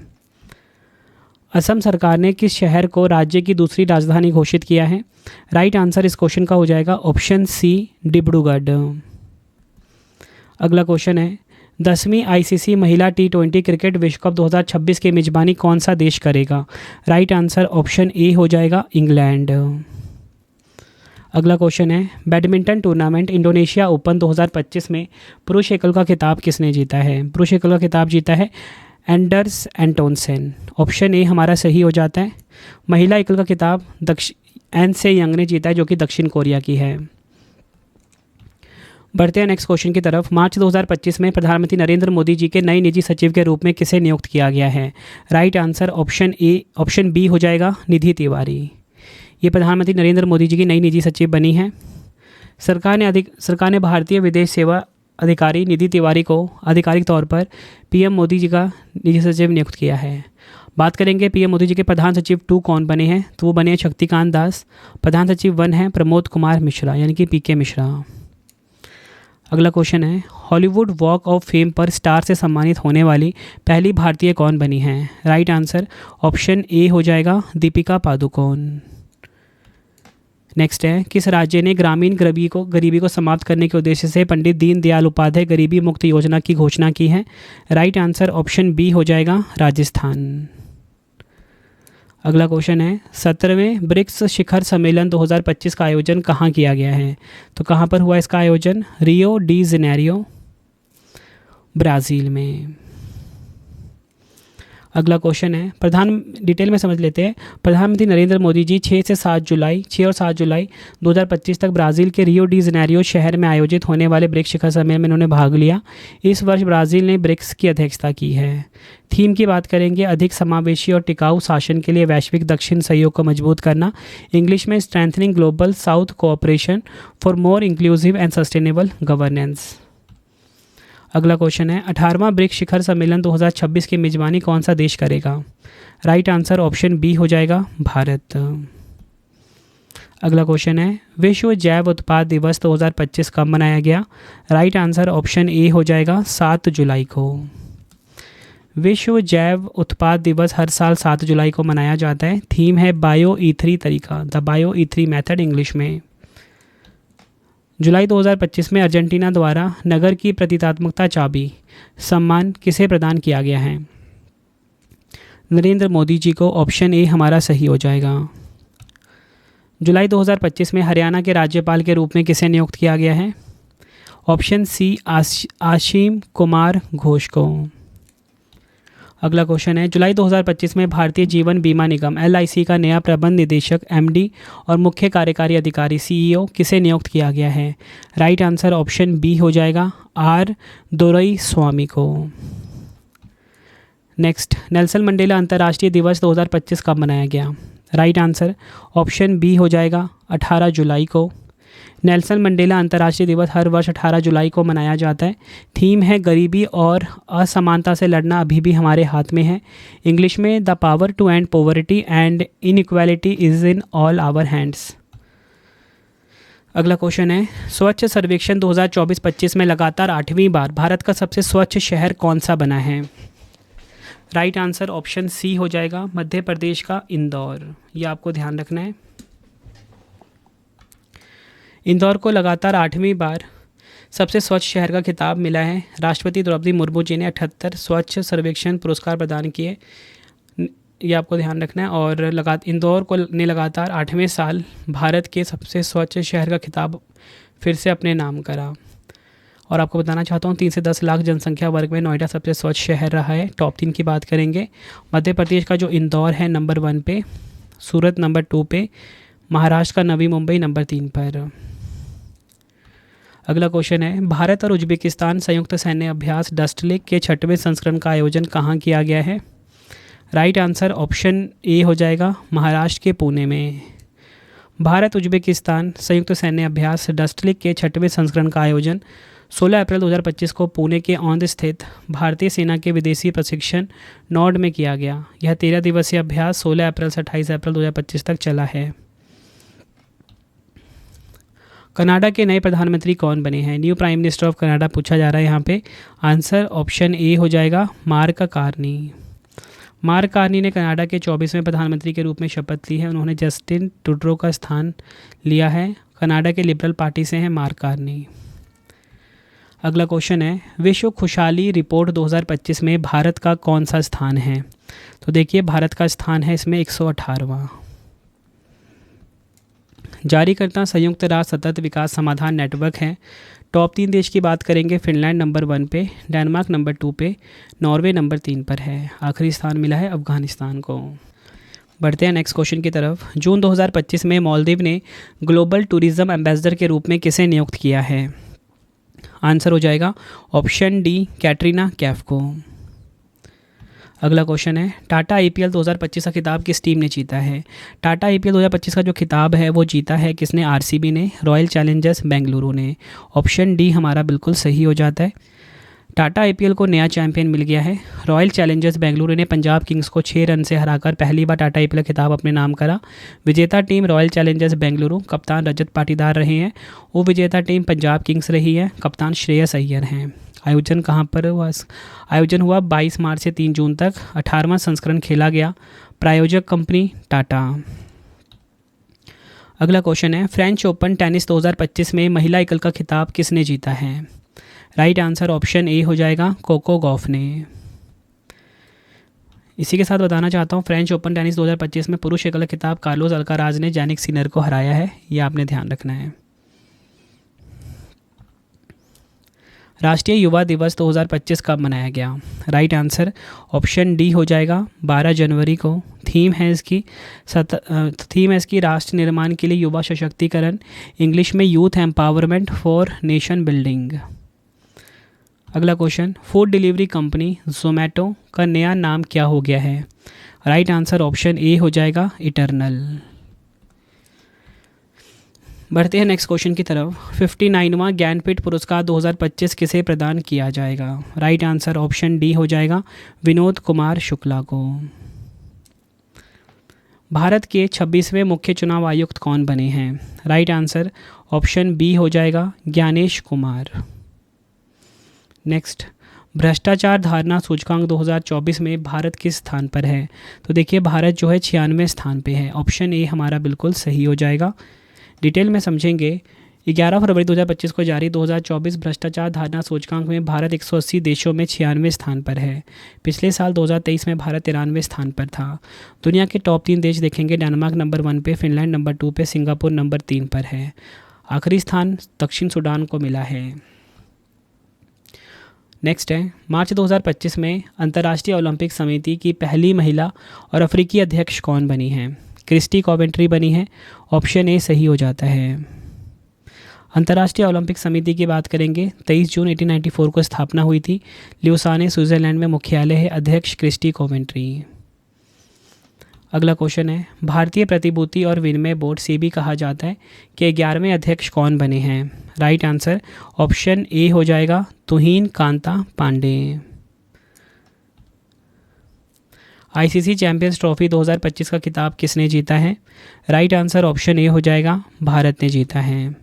असम सरकार ने किस शहर को राज्य की दूसरी राजधानी घोषित किया है? राइट आंसर इस क्वेश्चन का हो जाएगा ऑप्शन सी, डिब्रूगढ़। अगला क्वेश्चन है, 10वीं आईसीसी महिला T20 क्रिकेट विश्व कप 2026 की मेजबानी कौन सा देश करेगा? राइट आंसर ऑप्शन ए हो जाएगा, इंग्लैंड। अगला क्वेश्चन है, बैडमिंटन टूर्नामेंट इंडोनेशिया ओपन 2025 में पुरुष एकल का खिताब किसने जीता है? पुरुष एकल का खिताब जीता है एंडर्स एंटोनसेन। ऑप्शन ए हमारा सही हो जाता है। महिला एकल का खिताब एन से यंग ने जीता है, जो कि दक्षिण कोरिया की है। बढ़ते हैं नेक्स्ट क्वेश्चन की तरफ। मार्च 2025 में प्रधानमंत्री नरेंद्र मोदी जी के नए निजी सचिव के रूप में किसे नियुक्त किया गया है? राइट आंसर ऑप्शन बी हो जाएगा, निधि तिवारी। ये प्रधानमंत्री नरेंद्र मोदी जी की नई निजी सचिव बनी है। सरकार ने भारतीय विदेश सेवा अधिकारी निधि तिवारी को आधिकारिक तौर पर पीएम मोदी जी का निजी सचिव नियुक्त किया है। बात करेंगे पीएम मोदी जी के प्रधान सचिव 2 कौन बने हैं, तो वो बने हैं शक्तिकांत दास। प्रधान सचिव 1 हैं प्रमोद कुमार मिश्रा, यानी कि पीके मिश्रा। अगला क्वेश्चन है, हॉलीवुड वॉक ऑफ फेम पर स्टार से सम्मानित होने वाली पहली भारतीय कौन बनी है? राइट आंसर ऑप्शन ए हो जाएगा, दीपिका पादुकोण। नेक्स्ट है, किस राज्य ने ग्रामीण गरीबी को समाप्त करने के उद्देश्य से पंडित दीनदयाल उपाध्याय गरीबी मुक्त योजना की घोषणा की है? राइट आंसर ऑप्शन बी हो जाएगा, राजस्थान। अगला क्वेश्चन है, 17वें ब्रिक्स शिखर सम्मेलन 2025 का आयोजन कहाँ किया गया है? तो कहाँ पर हुआ इसका आयोजन? रियो डी जेनेरियो, ब्राज़ील में। अगला क्वेश्चन है, डिटेल में समझ लेते हैं। प्रधानमंत्री नरेंद्र मोदी जी 6 और 7 जुलाई 2025 तक ब्राज़ील के रियो डी जेनेरियो शहर में आयोजित होने वाले ब्रिक्स शिखर सम्मेलन में उन्होंने भाग लिया। इस वर्ष ब्राज़ील ने ब्रिक्स की अध्यक्षता की है। थीम की बात करेंगे, अधिक समावेशी और टिकाऊ शासन के लिए वैश्विक दक्षिण सहयोग को मजबूत करना। इंग्लिश में strengthening global south cooperation for more inclusive and sustainable governance. अगला क्वेश्चन है 18वां ब्रिक्स शिखर सम्मेलन 2026 की मेजबानी कौन सा देश करेगा? राइट आंसर ऑप्शन बी हो जाएगा भारत। अगला क्वेश्चन है विश्व जैव उत्पाद दिवस 2025 कब मनाया गया? राइट आंसर ऑप्शन ए हो जाएगा 7 जुलाई को। विश्व जैव उत्पाद दिवस हर साल 7 जुलाई को मनाया जाता है। थीम है बायो E3 तरीका, the bio E3 method English में। जुलाई 2025 में अर्जेंटीना द्वारा नगर की प्रतीकात्मकता चाबी सम्मान किसे प्रदान किया गया है? नरेंद्र मोदी जी को। ऑप्शन ए हमारा सही हो जाएगा। जुलाई 2025 में हरियाणा के राज्यपाल के रूप में किसे नियुक्त किया गया है? ऑप्शन सी आशीम कुमार घोष को। अगला क्वेश्चन है जुलाई 2025 में भारतीय जीवन बीमा निगम LIC का नया प्रबंध निदेशक MD और मुख्य कार्यकारी अधिकारी CEO किसे नियुक्त किया गया है? राइट आंसर ऑप्शन बी हो जाएगा R दोरई स्वामी को। नेक्स्ट, नेल्सन मंडेला अंतर्राष्ट्रीय दिवस 2025 कब मनाया गया? राइट आंसर ऑप्शन बी हो जाएगा 18 जुलाई को। नेल्सन मंडेला अंतर्राष्ट्रीय दिवस हर वर्ष 18 जुलाई को मनाया जाता है। थीम है गरीबी और असमानता से लड़ना अभी भी हमारे हाथ में है। इंग्लिश में the power to end poverty and inequality is in all our hands. अगला क्वेश्चन है स्वच्छ सर्वेक्षण 2024-25 में लगातार 8वीं बार भारत का सबसे स्वच्छ शहर कौन सा बना है? राइट आंसर ऑप्शन सी हो जाएगा मध्य प्रदेश का इंदौर। ये आपको ध्यान रखना है। इंदौर को लगातार 8वीं बार सबसे स्वच्छ शहर का खिताब मिला है। राष्ट्रपति द्रौपदी मुर्मू जी ने 78 स्वच्छ सर्वेक्षण पुरस्कार प्रदान किए। ये आपको ध्यान रखना है। और इंदौर को ने लगातार 8वें साल भारत के सबसे स्वच्छ शहर का खिताब फिर से अपने नाम करा। और आपको बताना चाहता हूँ 3 से 10 लाख जनसंख्या वर्ग में नोएडा सबसे स्वच्छ शहर रहा है। टॉप 3 की बात करेंगे, मध्य प्रदेश का जो इंदौर है नंबर 1 पे, सूरत नंबर 2 पे, महाराष्ट्र का नवी मुंबई नंबर 3 पर। अगला क्वेश्चन है भारत और उज्बेकिस्तान संयुक्त सैन्य अभ्यास डस्टलिक के 6वें संस्करण का आयोजन कहाँ किया गया है? राइट आंसर ऑप्शन ए हो जाएगा महाराष्ट्र के पुणे में। भारत उज्बेकिस्तान संयुक्त सैन्य अभ्यास डस्टलिक के 6वें संस्करण का आयोजन 16 अप्रैल 2025 को पुणे के औंध स्थित भारतीय सेना के विदेशी प्रशिक्षण नॉर्ड में किया गया। यह 13 दिवसीय अभ्यास 16 अप्रैल से 28 अप्रैल 2025 तक चला है। कनाडा के नए प्रधानमंत्री कौन बने हैं? New prime minister of Canada पूछा जा रहा है यहाँ पे। आंसर ऑप्शन ए हो जाएगा मार्क कार्नी। मार्क कार्नी ने कनाडा के 24वें प्रधानमंत्री के रूप में शपथ ली है। उन्होंने जस्टिन ट्रूडो का स्थान लिया है। कनाडा के लिबरल पार्टी से हैं मार्क कार्नी। अगला क्वेश्चन है विश्व खुशहाली रिपोर्ट 2025 में भारत का कौन सा स्थान है? तो देखिए भारत का स्थान है इसमें 118वां। जारीकर्ता संयुक्त राष्ट्र सतत विकास समाधान नेटवर्क है। टॉप 3 देश की बात करेंगे, फिनलैंड नंबर 1 पे, डेनमार्क नंबर 2 पे, नॉर्वे नंबर 3 पर है। आखिरी स्थान मिला है अफगानिस्तान को। बढ़ते हैं नेक्स्ट क्वेश्चन की तरफ। जून 2025 में मालदीव ने ग्लोबल टूरिज्म एम्बेसडर के रूप में किसे नियुक्त किया है? आंसर हो जाएगा ऑप्शन डी कैटरीना कैफ को। अगला क्वेश्चन है टाटा IPL 2025 का खिताब किस टीम ने जीता है? टाटा IPL 2025 का जो खिताब है वो जीता है किसने? RCB ने, रॉयल चैलेंजर्स बेंगलुरु ने। ऑप्शन डी हमारा बिल्कुल सही हो जाता है। टाटा IPL को नया चैंपियन मिल गया है। रॉयल चैलेंजर्स बेंगलुरु ने पंजाब किंग्स को 6 रन से हराकर पहली बार टाटा IPL खिताब अपने नाम करा। विजेता टीम रॉयल चैलेंजर्स बेंगलुरु, कप्तान रजत पाटीदार रहे हैं। वो विजेता टीम पंजाब किंग्स रही है, कप्तान श्रेयस अय्यर हैं। आयोजन कहाँ पर हुआ? आयोजन हुआ 22 मार्च से 3 जून तक। 18वां संस्करण खेला गया। प्रायोजक कंपनी टाटा। अगला क्वेश्चन है फ्रेंच ओपन टेनिस 2025 में महिला एकल का खिताब किसने जीता है? राइट आंसर ऑप्शन ए हो जाएगा कोको गॉफ ने। इसी के साथ बताना चाहता हूँ फ्रेंच ओपन टेनिस 2025 में पुरुष एकल खिताब कार्लोस अल्काराज ने जैनिक सिनर को हराया है। ये आपने ध्यान रखना है। राष्ट्रीय युवा दिवस 2025 कब मनाया गया? राइट आंसर ऑप्शन डी हो जाएगा 12 जनवरी को। थीम है इसकी राष्ट्र निर्माण के लिए युवा सशक्तिकरण, इंग्लिश में youth empowerment for nation building. अगला question food delivery company Zomato का नया नाम क्या हो गया है? राइट आंसर ऑप्शन ए हो जाएगा इटर्नल। बढ़ते हैं नेक्स्ट क्वेश्चन की तरफ। 59वां ज्ञानपीठ पुरस्कार 2025 किसे प्रदान किया जाएगा? राइट आंसर ऑप्शन डी हो जाएगा विनोद कुमार शुक्ला को। भारत के 26वें मुख्य चुनाव आयुक्त कौन बने हैं? राइट आंसर ऑप्शन बी हो जाएगा ज्ञानेश कुमार। नेक्स्ट, भ्रष्टाचार धारणा सूचकांक 2024 में भारत किस स्थान पर है? तो देखिए भारत जो है 96वें स्थान पे है। ऑप्शन ए हमारा बिल्कुल सही हो जाएगा। डिटेल में समझेंगे। 11 फरवरी 2025 को जारी 2024 भ्रष्टाचार धारणा सूचकांक में भारत 180 देशों में 96वें स्थान पर है। पिछले साल 2023 में भारत 93वें स्थान पर था। दुनिया के टॉप 3 देश देखेंगे, डेनमार्क नंबर 1 पे, फिनलैंड नंबर 2 पे, सिंगापुर नंबर 3 पर है। आखिरी स्थान दक्षिण सूडान को मिला है। नेक्स्ट है, मार्च 2025 में अंतर्राष्ट्रीय ओलंपिक समिति की पहली महिला और अफ्रीकी अध्यक्ष कौन बनी है? क्रिस्टी कॉवेंट्री बनी है। ऑप्शन ए सही हो जाता है। अंतर्राष्ट्रीय ओलंपिक समिति की बात करेंगे, 23 जून 1894 को स्थापना हुई थी। ल्यूसाने स्विट्जरलैंड में मुख्यालय है। अध्यक्ष क्रिस्टी कॉवेंट्री। अगला क्वेश्चन है, भारतीय प्रतिभूति और विनिमय बोर्ड सेबी कहा जाता है कि 11वें अध्यक्ष कौन बने हैं? राइट आंसर ऑप्शन ए हो जाएगा Tuhin Kanta Pandey. ICC Champions Trophy 2025 का खिताब किसने जीता है? राइट आंसर ऑप्शन ए हो जाएगा भारत ने जीता है।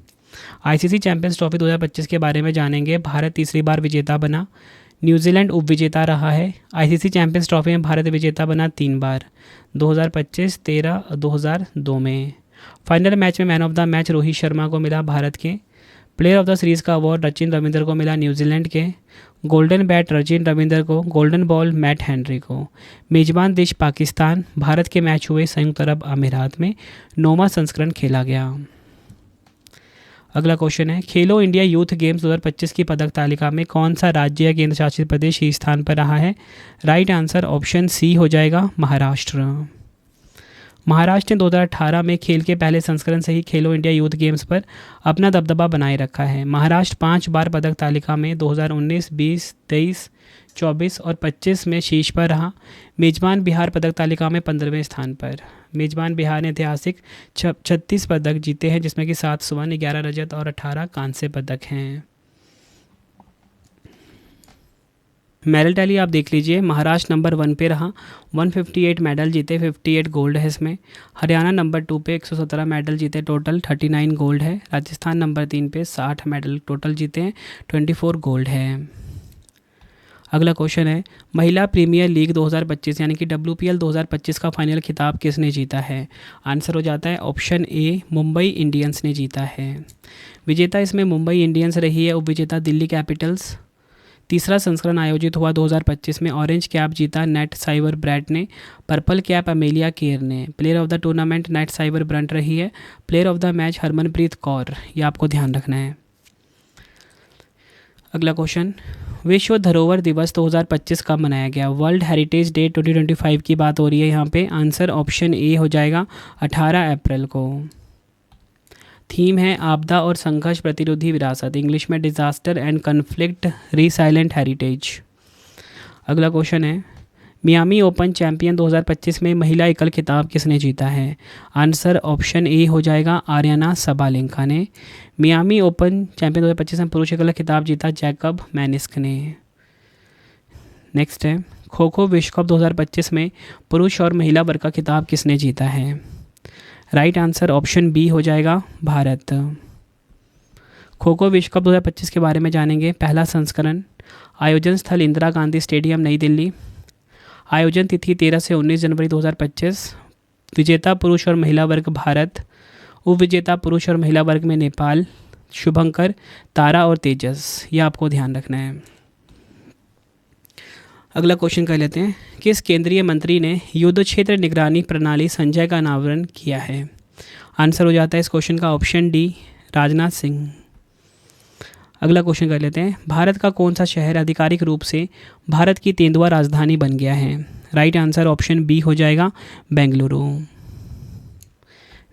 आईसीसी चैंपियंस ट्रॉफी 2025 के बारे में जानेंगे। भारत तीसरी बार विजेता बना। न्यूजीलैंड उपविजेता रहा है। आईसीसी चैंपियंस ट्रॉफी में भारत विजेता बना 3 बार, 2025, 13 और 2002 में। फाइनल मैच में man of the match Rohit Sharma को मिला भारत के। प्लेयर ऑफ द सीरीज़ का अवार्ड रचिन रविंद्र को मिला न्यूजीलैंड के। गोल्डन बैट रचिन रविंद्र को, गोल्डन बॉल मैट हेनरी को। मेजबान देश पाकिस्तान। भारत के मैच हुए संयुक्त अरब अमीरात में। 9वां संस्करण खेला गया। अगला क्वेश्चन है, खेलो इंडिया यूथ गेम्स 2025 की पदक तालिका में कौन सा राज्य या केंद्र शासित प्रदेश शीर्ष स्थान पर रहा है? राइट आंसर ऑप्शन सी हो जाएगा महाराष्ट्र। महाराष्ट्र ने 2018 में खेल के पहले संस्करण से ही खेलो इंडिया यूथ गेम्स पर अपना दबदबा बनाए रखा है। महाराष्ट्र 5 बार पदक तालिका में 2019, 20, 23, 24 और 25 में शीर्ष पर रहा। मेजबान बिहार पदक तालिका में 15वें स्थान पर। मेजबान बिहार ने ऐतिहासिक 36 पदक जीते हैं, जिसमें कि 7 स्वर्ण, 11 रजत और 18 कांस्य पदक हैं। मेडल टैली आप देख लीजिए। महाराष्ट्र नंबर 1 पे रहा, 158 मेडल जीते, 58 गोल्ड है इसमें। हरियाणा नंबर 2 पे 117 मेडल जीते, टोटल 39 गोल्ड है। राजस्थान नंबर 3 पे 60 मेडल टोटल जीते हैं, 24 गोल्ड है। अगला क्वेश्चन है, महिला प्रीमियर लीग 2025 यानी कि WPL 2025 का फाइनल खिताब किसने जीता है? आंसर हो जाता है ऑप्शन ए मुंबई इंडियंस ने जीता है। विजेता इसमें मुंबई इंडियंस रही है, उपविजेता दिल्ली कैपिटल्स। तीसरा संस्करण आयोजित हुआ 2025 में। ऑरेंज कैप जीता नेट साइबर ब्रैट ने, पर्पल कैप अमेलिया केर ने। Player of the tournament net Sciver Brunt रही है। Player of the match Harmanpreet Kaur, ये आपको ध्यान रखना है। अगला क्वेश्चन, विश्व धरोहर दिवस 2025 कब मनाया गया? वर्ल्ड हेरिटेज डे 2025 की बात हो रही है यहाँ पे। आंसर ऑप्शन ए हो जाएगा 18 अप्रैल को। थीम है आपदा और संघर्ष प्रतिरोधी विरासत, इंग्लिश में disaster and conflict resilient heritage. अगला क्वेश्चन है, मियामी ओपन चैंपियन 2025 में महिला एकल खिताब किसने जीता है? आंसर ऑप्शन ए हो जाएगा आर्याना सबालेंका ने। मियामी ओपन चैंपियन 2025 में पुरुष एकल खिताब जीता जैकब मैनिस्क ने। नेक्स्ट है, खो खो विश्व कप 2025 में पुरुष और महिला वर्ग का खिताब किसने जीता है? राइट आंसर ऑप्शन बी हो जाएगा भारत। खो खो विश्व कप 2025 के बारे में जानेंगे। पहला संस्करण, आयोजन स्थल इंदिरा गांधी स्टेडियम नई दिल्ली। आयोजन तिथि 13 से 19 जनवरी 2025। विजेता पुरुष और महिला वर्ग भारत। उपविजेता पुरुष और महिला वर्ग में नेपाल, शुभंकर, तारा और तेजस, ये आपको ध्यान रखना है। अगला क्वेश्चन कर लेते हैं, किस केंद्रीय मंत्री ने युद्ध क्षेत्र निगरानी प्रणाली संजय का अनावरण किया है? आंसर हो जाता है इस क्वेश्चन का ऑप्शन डी राजनाथ सिंह। अगला क्वेश्चन कर लेते हैं, भारत का कौन सा शहर आधिकारिक रूप से भारत की तेंदुआ राजधानी बन गया है? राइट आंसर ऑप्शन बी हो जाएगा बेंगलुरु।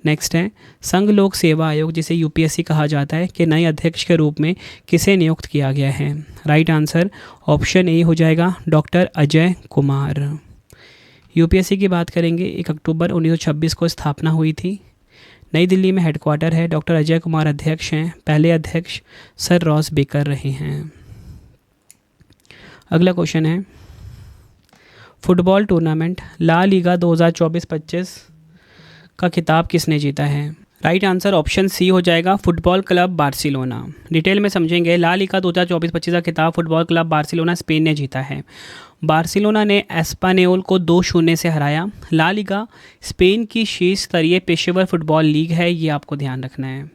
नेक्स्ट है, संघ लोक सेवा आयोग जिसे यूपीएससी कहा जाता है के नए अध्यक्ष के रूप में किसे नियुक्त किया गया है? राइट आंसर ऑप्शन ए हो जाएगा डॉक्टर अजय कुमार। यूपीएससी की बात करेंगे, 1 अक्टूबर 1926 को स्थापना हुई थी। नई दिल्ली में हेडक्वार्टर है। डॉक्टर अजय कुमार अध्यक्ष हैं। पहले अध्यक्ष सर रॉस बेकर रहे हैं। अगला क्वेश्चन है, फुटबॉल टूर्नामेंट ला लीगा 2024-25 का खिताब किसने जीता है? राइट आंसर ऑप्शन सी हो जाएगा, फुटबॉल क्लब बार्सिलोना। डिटेल में समझेंगे, ला लीगा 2024-25 का खिताब फुटबॉल क्लब बार्सिलोना स्पेन ने जीता है। बार्सिलोना ने एस्पान्योल को 2-0 से हराया। ला लीगा स्पेन की शीर्ष स्तरीय पेशेवर फुटबॉल लीग है, ये आपको ध्यान रखना है।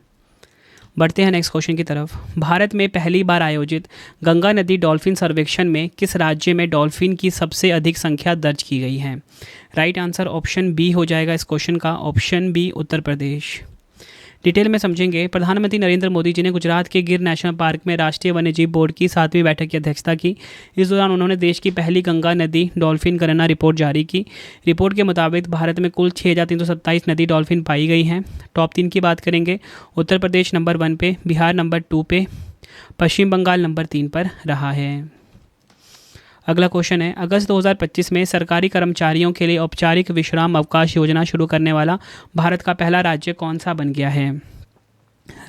बढ़ते हैं नेक्स्ट क्वेश्चन की तरफ। भारत में पहली बार आयोजित गंगा नदी डॉल्फिन सर्वेक्षण में किस राज्य में डॉल्फिन की सबसे अधिक संख्या दर्ज की गई है? राइट आंसर ऑप्शन बी हो जाएगा इस क्वेश्चन का, option B Uttar Pradesh. Detail में समझेंगे, प्रधानमंत्री नरेंद्र मोदी जी ने गुजरात के गिर नेशनल पार्क में राष्ट्रीय वन्यजीव बोर्ड की 7वीं बैठक की अध्यक्षता की। इस दौरान उन्होंने देश की पहली गंगा नदी डॉल्फिन गणना रिपोर्ट जारी की। रिपोर्ट के मुताबिक भारत में कुल 6,327 नदी डॉल्फिन पाई गई हैं। टॉप 3 की बात करेंगे, उत्तर प्रदेश नंबर 1 पे, बिहार नंबर 2 पे, पश्चिम बंगाल नंबर 3 पर रहा है। अगला क्वेश्चन है, अगस्त 2025 में सरकारी कर्मचारियों के लिए औपचारिक विश्राम अवकाश योजना शुरू करने वाला भारत का पहला राज्य कौन सा बन गया है?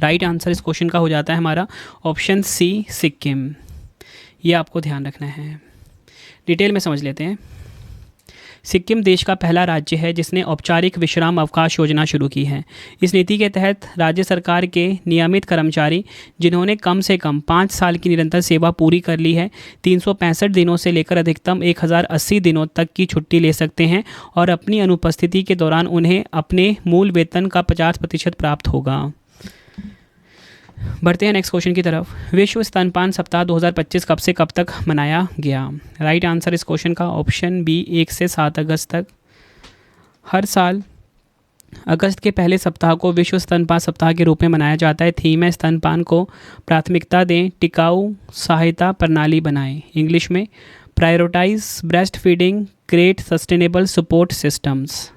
राइट आंसर इस क्वेश्चन का हो जाता है हमारा ऑप्शन सी, सिक्किम। ये आपको ध्यान रखना है। डिटेल में समझ लेते हैं। सिक्किम देश का पहला राज्य है जिसने औपचारिक विश्राम अवकाश योजना शुरू की है। इस नीति के तहत राज्य सरकार के नियमित कर्मचारी जिन्होंने कम से कम 5 साल की निरंतर सेवा पूरी कर ली है 365 दिनों से लेकर अधिकतम 1080 दिनों तक की छुट्टी ले सकते हैं और अपनी अनुपस्थिति के दौरान उन्हें अपने मूल वेतन का 50% प्राप्त होगा। बढ़ते हैं नेक्स्ट क्वेश्चन की तरफ। विश्व स्तनपान सप्ताह 2025 कब से कब तक मनाया गया? राइट आंसर इस क्वेश्चन का ऑप्शन बी, 1 से 7 अगस्त तक। हर साल अगस्त के पहले सप्ताह को विश्व स्तनपान सप्ताह के रूप में मनाया जाता है। थीम है स्तनपान को प्राथमिकता दें, टिकाऊ सहायता प्रणाली बनाएं। इंग्लिश में prioritise breastfeeding, create sustainable support systems.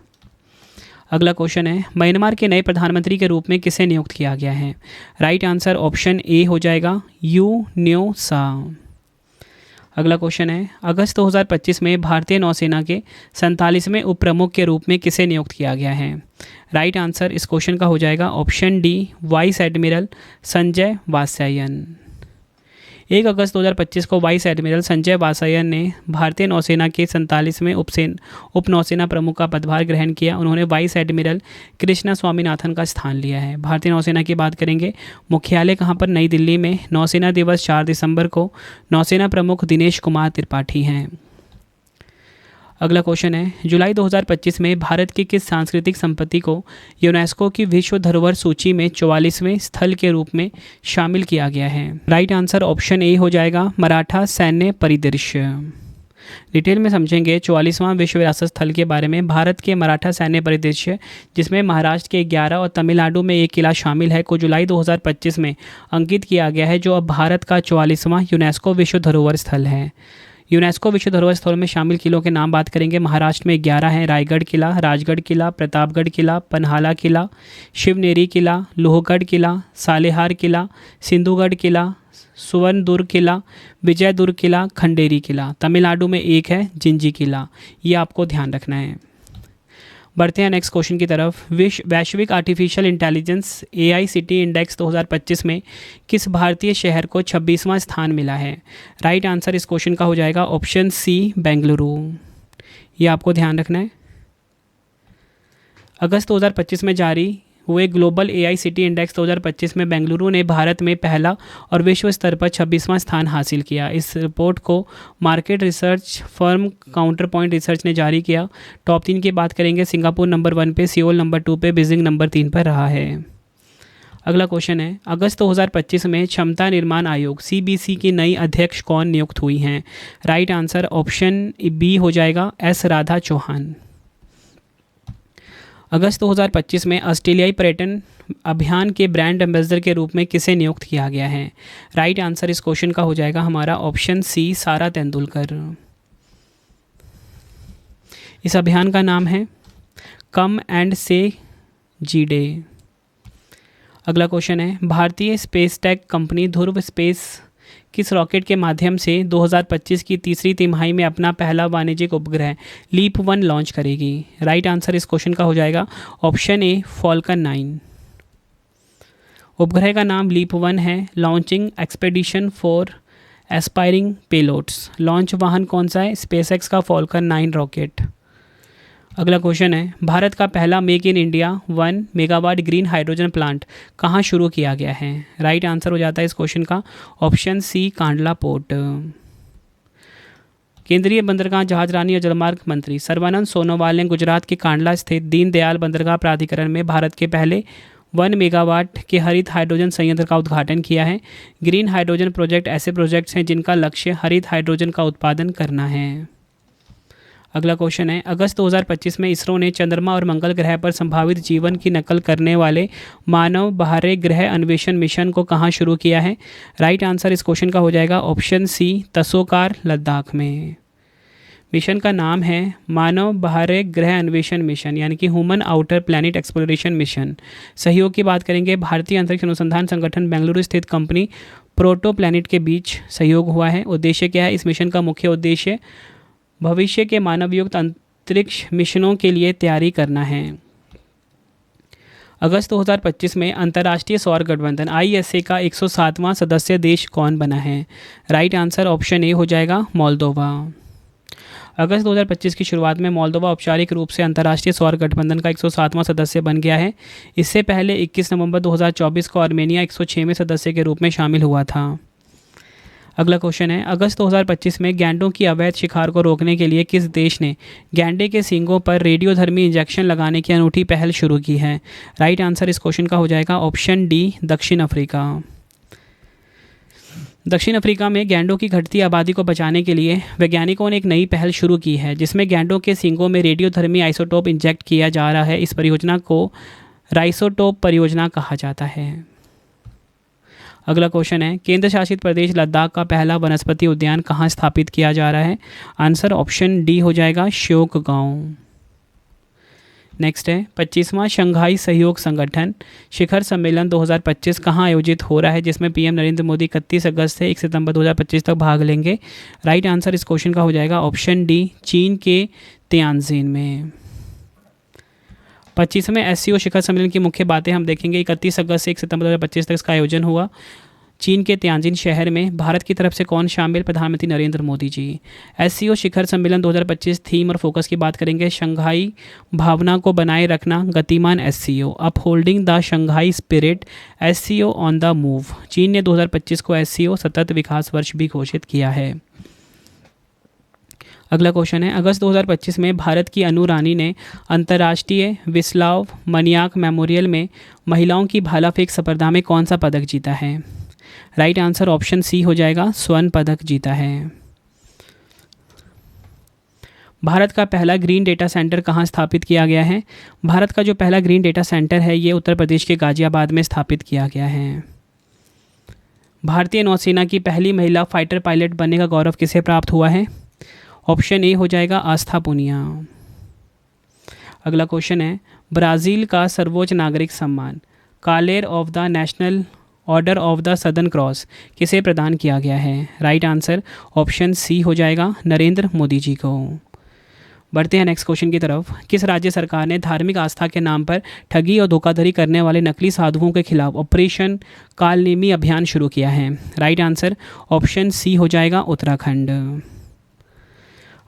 अगला क्वेश्चन है, म्यांमार के नए प्रधानमंत्री के रूप में किसे नियुक्त किया गया है? राइट आंसर ऑप्शन ए हो जाएगा, यू न्यो सा। अगला क्वेश्चन है, अगस्त 2025 में भारतीय नौसेना के 47वें उप प्रमुख के रूप में किसे नियुक्त किया गया है? राइट आंसर इस क्वेश्चन का हो जाएगा option D, vice admiral Sanjay Vatsayan. 1 अगस्त 2025 को वाइस एडमिरल संजय वात्स्यायन ने भारतीय नौसेना के 47वें उप नौसेना प्रमुख का पदभार ग्रहण किया। उन्होंने वाइस एडमिरल कृष्णा स्वामीनाथन का स्थान लिया है। भारतीय नौसेना की बात करेंगे, मुख्यालय कहाँ पर? नई दिल्ली में। नौसेना दिवस 4 दिसंबर को। नौसेना प्रमुख दिनेश कुमार त्रिपाठी हैं। अगला क्वेश्चन है, जुलाई 2025 में भारत की किस सांस्कृतिक संपत्ति को यूनेस्को की विश्व धरोहर सूची में 44वें स्थल के रूप में शामिल किया गया है? राइट आंसर ऑप्शन ए हो जाएगा, मराठा सैन्य परिदृश्य। डिटेल में समझेंगे 44वां विश्व विरासत स्थल के बारे में। भारत के मराठा सैन्य परिदृश्य, जिसमें महाराष्ट्र के 11 और तमिलनाडु में 1 किला शामिल है, को जुलाई 2025 में अंकित किया गया है, जो अब भारत का 44वां यूनेस्को विश्व धरोहर स्थल है। यूनेस्को विश्व धरोहर स्थल में शामिल किलों के नाम बात करेंगे, महाराष्ट्र में 11 हैं, रायगढ़ किला, राजगढ़ किला, प्रतापगढ़ किला, पन्हाला किला, शिवनेरी किला, लोहगढ़ किला, सालेहार किला, सिंधुगढ़ किला, सुवर्णदुर्ग किला, विजयदुर्ग किला, खंडेरी किला। तमिलनाडु में 1 है, जिंजी किला। ये आपको ध्यान रखना है। बढ़ते हैं नेक्स्ट क्वेश्चन की तरफ। वैश्विक आर्टिफिशियल इंटेलिजेंस AICTE इंडेक्स 2025 में किस भारतीय शहर को 26वां स्थान मिला है? राइट आंसर इस क्वेश्चन का हो जाएगा ऑप्शन सी, बेंगलुरु। ये आपको ध्यान रखना है। अगस्त 2025 में जारी हुए ग्लोबल AICTE इंडेक्स 2025 में बेंगलुरु ने भारत में पहला और विश्व स्तर पर 26वां स्थान हासिल किया। इस रिपोर्ट को market research firm counter point research ने जारी किया। टॉप 3 की बात करेंगे, सिंगापुर नंबर 1 पे, सियोल नंबर 2 पे, बीजिंग नंबर 3 पर रहा है। अगला क्वेश्चन है, अगस्त 2025 में क्षमता निर्माण आयोग CBC की नई अध्यक्ष कौन नियुक्त हुई हैं? राइट आंसर ऑप्शन बी हो जाएगा, S राधा चौहान। अगस्त 2025 में ऑस्ट्रेलियाई पर्यटन अभियान के ब्रांड एम्बेसडर के रूप में किसे नियुक्त किया गया है? राइट आंसर इस क्वेश्चन का हो जाएगा हमारा ऑप्शन सी, सारा तेंदुलकर। इस अभियान का नाम है कम एंड से जी डे। अगला क्वेश्चन है, भारतीय स्पेस टेक कंपनी ध्रुव स्पेस किस रॉकेट के माध्यम से 2025 की तीसरी तिमाही में अपना पहला वाणिज्यिक उपग्रह लीप 1 लॉन्च करेगी? राइट आंसर इस क्वेश्चन का हो जाएगा ऑप्शन ए फॉल्कन 9। उपग्रह का नाम लीप 1 है। Launching expedition for aspiring payloads. Launch वाहन कौन सा है? स्पेसएक्स का फॉल्कन 9 रॉकेट। अगला क्वेश्चन है, भारत का पहला make in India 1 megawatt green hydrogen plant कहाँ शुरू किया गया है? राइट आंसर हो जाता है इस क्वेश्चन का ऑप्शन सी कांडला पोर्ट। केंद्रीय बंदरगाह जहाजरानी और जलमार्ग मंत्री सर्बानंद सोनोवाल ने गुजरात के कांडला स्थित दीनदयाल बंदरगाह प्राधिकरण में भारत के पहले 1 मेगावाट के हरित हाइड्रोजन संयंत्र का उद्घाटन किया है। ग्रीन हाइड्रोजन प्रोजेक्ट ऐसे प्रोजेक्ट्स हैं जिनका लक्ष्य हरित हाइड्रोजन का उत्पादन करना है। अगला क्वेश्चन है, अगस्त 2025 में इसरो ने चंद्रमा और मंगल ग्रह पर संभावित जीवन की नकल करने वाले मानव बाहरी ग्रह अन्वेषण मिशन को कहाँ शुरू किया है? राइट आंसर इस क्वेश्चन का हो जाएगा ऑप्शन सी तसोकार लद्दाख में। मिशन का नाम है मानव बाहरी ग्रह अन्वेषण मिशन यानी कि human outer planet exploration mission. सहयोग की बात करेंगे, भारतीय अंतरिक्ष अनुसंधान संगठन बेंगलुरु स्थित कंपनी प्रोटो प्लैनेट के बीच सहयोग हुआ है। उद्देश्य क्या है? इस मिशन का मुख्य उद्देश्य भविष्य के मानवयुक्त अंतरिक्ष मिशनों के लिए तैयारी करना है। अगस्त 2025 में अंतर्राष्ट्रीय सौर गठबंधन ISA का 107वां सदस्य देश कौन बना है? राइट आंसर ऑप्शन ए हो जाएगा मोल्दोवा। अगस्त 2025 की शुरुआत में मोल्दोवा औपचारिक रूप से अंतर्राष्ट्रीय सौर गठबंधन का 107वां सदस्य बन गया है। इससे पहले 21 नवंबर 2024 को आर्मेनिया 106वें सदस्य के रूप में शामिल हुआ था। अगला क्वेश्चन है, अगस्त 2025 में गैंडों की अवैध शिकार को रोकने के लिए किस देश ने गैंडे के सींगों पर रेडियोधर्मी इंजेक्शन लगाने की अनूठी पहल शुरू की है? राइट आंसर इस क्वेश्चन का हो जाएगा ऑप्शन डी दक्षिण अफ्रीका। दक्षिण अफ्रीका में गैंडों की घटती आबादी को बचाने के लिए वैज्ञानिकों ने एक नई पहल शुरू की है जिसमें गैंडों के सींगों में रेडियोधर्मी आइसोटोप इंजेक्ट किया जा रहा है। इस परियोजना को राइसोटोप परियोजना कहा जाता है। अगला क्वेश्चन है, केंद्र शासित प्रदेश लद्दाख का पहला वनस्पति उद्यान कहाँ स्थापित किया जा रहा है? आंसर ऑप्शन डी हो जाएगा श्योक गांव। नेक्स्ट है, 25वां शंघाई सहयोग संगठन शिखर सम्मेलन 2025 कहाँ आयोजित हो रहा है जिसमें पीएम नरेंद्र मोदी 31 अगस्त से 1 सितंबर 2025 तक भाग लेंगे? राइट आंसर इस क्वेश्चन का हो जाएगा ऑप्शन डी चीन के तियानजिन में। 25वें SCO शिखर सम्मेलन की मुख्य बातें हम देखेंगे। 31 अगस्त से 1 सितंबर 2025 तक इसका आयोजन हुआ चीन के तियानजिन शहर में। भारत की तरफ से कौन शामिल? प्रधानमंत्री नरेंद्र मोदी जी। SCO शिखर सम्मेलन 2025 थीम और फोकस की बात करेंगे, शंघाई भावना को बनाए रखना, गतिमान SCO, upholding the Shanghai spirit, SCO on the move. चीन ने 2025 को SCO सतत विकास वर्ष भी घोषित किया है। अगला क्वेश्चन है, अगस्त 2025 में भारत की अनु रानी ने अंतर्राष्ट्रीय विस्लाव मनियाक मेमोरियल में महिलाओं की भाला फेंक स्पर्धा में कौन सा पदक जीता है? राइट आंसर ऑप्शन सी हो जाएगा स्वर्ण पदक जीता है। भारत का पहला ग्रीन डेटा सेंटर कहाँ स्थापित किया गया है? भारत का जो पहला ग्रीन डेटा सेंटर है ये उत्तर प्रदेश के गाजियाबाद में स्थापित किया गया है। भारतीय नौसेना की पहली महिला फाइटर पायलट बनने का गौरव किसे प्राप्त हुआ है? ऑप्शन ए हो जाएगा आस्था पुनिया। अगला क्वेश्चन है, ब्राज़ील का सर्वोच्च नागरिक सम्मान Collar of the National Order of the Southern Cross किसे प्रदान किया गया है? राइट आंसर ऑप्शन सी हो जाएगा नरेंद्र मोदी जी को। बढ़ते हैं नेक्स्ट क्वेश्चन की तरफ। किस राज्य सरकार ने धार्मिक आस्था के नाम पर ठगी और धोखाधड़ी करने वाले नकली साधुओं के खिलाफ ऑपरेशन कालनेमी अभियान शुरू किया है? राइट आंसर ऑप्शन सी हो जाएगा उत्तराखंड।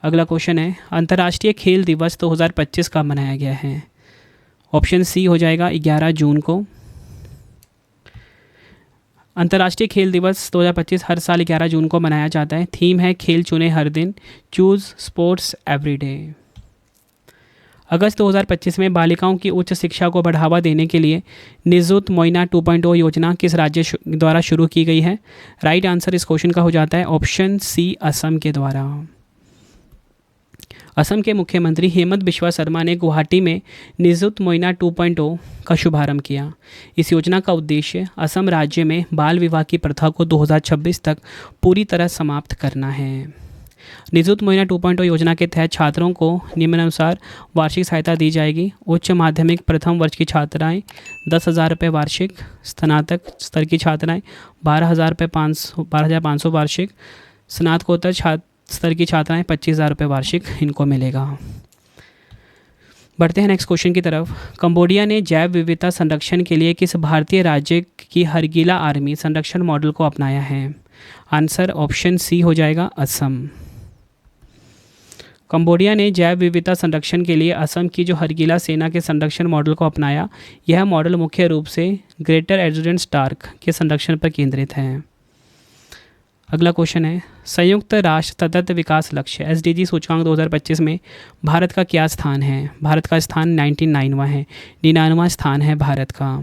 अगला क्वेश्चन है, अंतर्राष्ट्रीय खेल दिवस 2025 कब मनाया गया है? ऑप्शन सी हो जाएगा 11 जून को। अंतर्राष्ट्रीय खेल दिवस 2025 हर साल 11 जून को मनाया जाता है। थीम है खेल चुने हर दिन, चूज स्पोर्ट्स एवरी डे। अगस्त 2025 में बालिकाओं की उच्च शिक्षा को बढ़ावा देने के लिए निजुत मोइना 2.0 योजना किस राज्य द्वारा शुरू की गई है? राइट आंसर इस क्वेश्चन का हो जाता है ऑप्शन सी असम के द्वारा। असम के मुख्यमंत्री हेमंत बिश्वा शर्मा ने गुवाहाटी में निजुत मोइना 2.0 का शुभारंभ किया। इस योजना का उद्देश्य असम राज्य में बाल विवाह की प्रथा को 2026 तक पूरी तरह समाप्त करना है। निजुत मोइना 2.0 योजना के तहत छात्रों को निम्नानुसार वार्षिक सहायता दी जाएगी। उच्च माध्यमिक प्रथम वर्ष की छात्राएं 10,000 रुपये वार्षिक, स्नातक स्तर की छात्राएं 12,500 वार्षिक, स्नातकोत्तर स्तर की छात्राएं 25,000 रुपये वार्षिक इनको मिलेगा। बढ़ते हैं नेक्स्ट क्वेश्चन की तरफ। कंबोडिया ने जैव विविधता संरक्षण के लिए किस भारतीय राज्य की हरगिला आर्मी संरक्षण मॉडल को अपनाया है? आंसर ऑप्शन सी हो जाएगा, असम। कंबोडिया ने जैव विविधता संरक्षण के लिए असम की जो हरगिला सेना के संरक्षण मॉडल को अपनाया। यह मॉडल मुख्य रूप से ग्रेटर एडजुटेंट स्टार्क के संरक्षण पर केंद्रित है। अगला क्वेश्चन है, संयुक्त राष्ट्र सतत विकास लक्ष्य SDG सूचकांक 2025 में भारत का क्या स्थान है? भारत का स्थान 99वां है, 99वां स्थान है भारत का।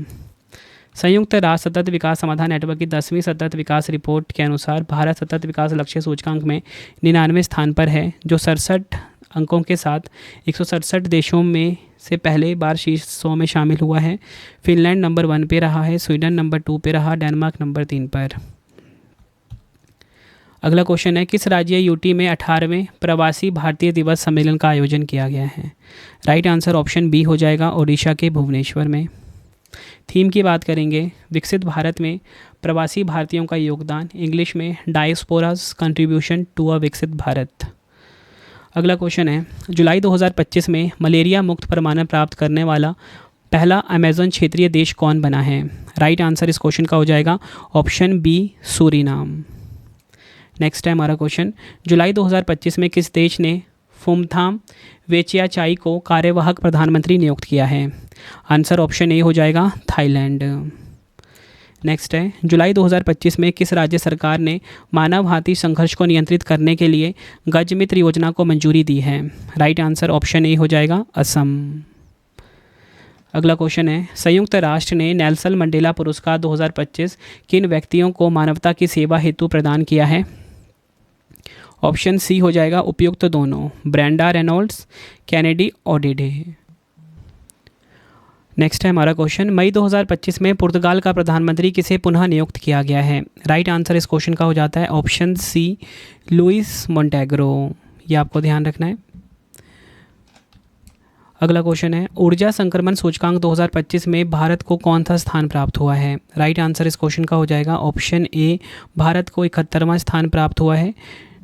संयुक्त राष्ट्र सतत विकास समाधान नेटवर्क की 10वीं सतत विकास रिपोर्ट के अनुसार भारत सतत विकास लक्ष्य सूचकांक में 99वें स्थान पर है, जो 67 अंकों के साथ 167 देशों में से पहले बार शीर्ष 100 में शामिल हुआ है। फिनलैंड नंबर 1 पे रहा है, स्वीडन नंबर 2 पे रहा, डेनमार्क नंबर 3 पर। अगला क्वेश्चन है, किस राज्य यूटी में 18वें प्रवासी भारतीय दिवस सम्मेलन का आयोजन किया गया है? राइट आंसर ऑप्शन बी हो जाएगा, ओडिशा के भुवनेश्वर में। थीम की बात करेंगे, विकसित भारत में प्रवासी भारतीयों का योगदान, इंग्लिश में डायस्पोरास कंट्रीब्यूशन टू अ विकसित भारत। अगला क्वेश्चन है, जुलाई 2025 में मलेरिया मुक्त प्रमाणन प्राप्त करने वाला पहला अमेज़न क्षेत्रीय देश कौन बना है? राइट आंसर इस क्वेश्चन का हो जाएगा ऑप्शन बी, सूरीनाम। नेक्स्ट है हमारा क्वेश्चन, जुलाई 2025 में किस देश ने फुमथाम वेचियाचाई को कार्यवाहक प्रधानमंत्री नियुक्त किया है? आंसर ऑप्शन ए हो जाएगा, थाईलैंड। नेक्स्ट है, जुलाई 2025 में किस राज्य सरकार ने मानव हाथी संघर्ष को नियंत्रित करने के लिए गजमित्र योजना को मंजूरी दी है? राइट आंसर ऑप्शन ए हो जाएगा, असम। अगला क्वेश्चन है, संयुक्त राष्ट्र ने नेल्सन मंडेला पुरस्कार 2025 किन व्यक्तियों को मानवता की सेवा हेतु प्रदान किया है? ऑप्शन सी हो जाएगा, उपयुक्त दोनों, ब्रेंडा रेनॉल्ड्स, कैनेडी ओडेडे। नेक्स्ट है हमारा क्वेश्चन, मई 2025 में पुर्तगाल का प्रधानमंत्री किसे पुनः नियुक्त किया गया है? राइट आंसर इस क्वेश्चन का हो जाता है ऑप्शन सी, लुइस मोंटेग्रो। ये आपको ध्यान रखना है। अगला क्वेश्चन है, ऊर्जा संक्रमण सूचकांक 2025 में भारत को कौन सा स्थान प्राप्त हुआ है? राइट आंसर इस क्वेश्चन का हो जाएगा ऑप्शन ए, भारत को 71वां स्थान प्राप्त हुआ है।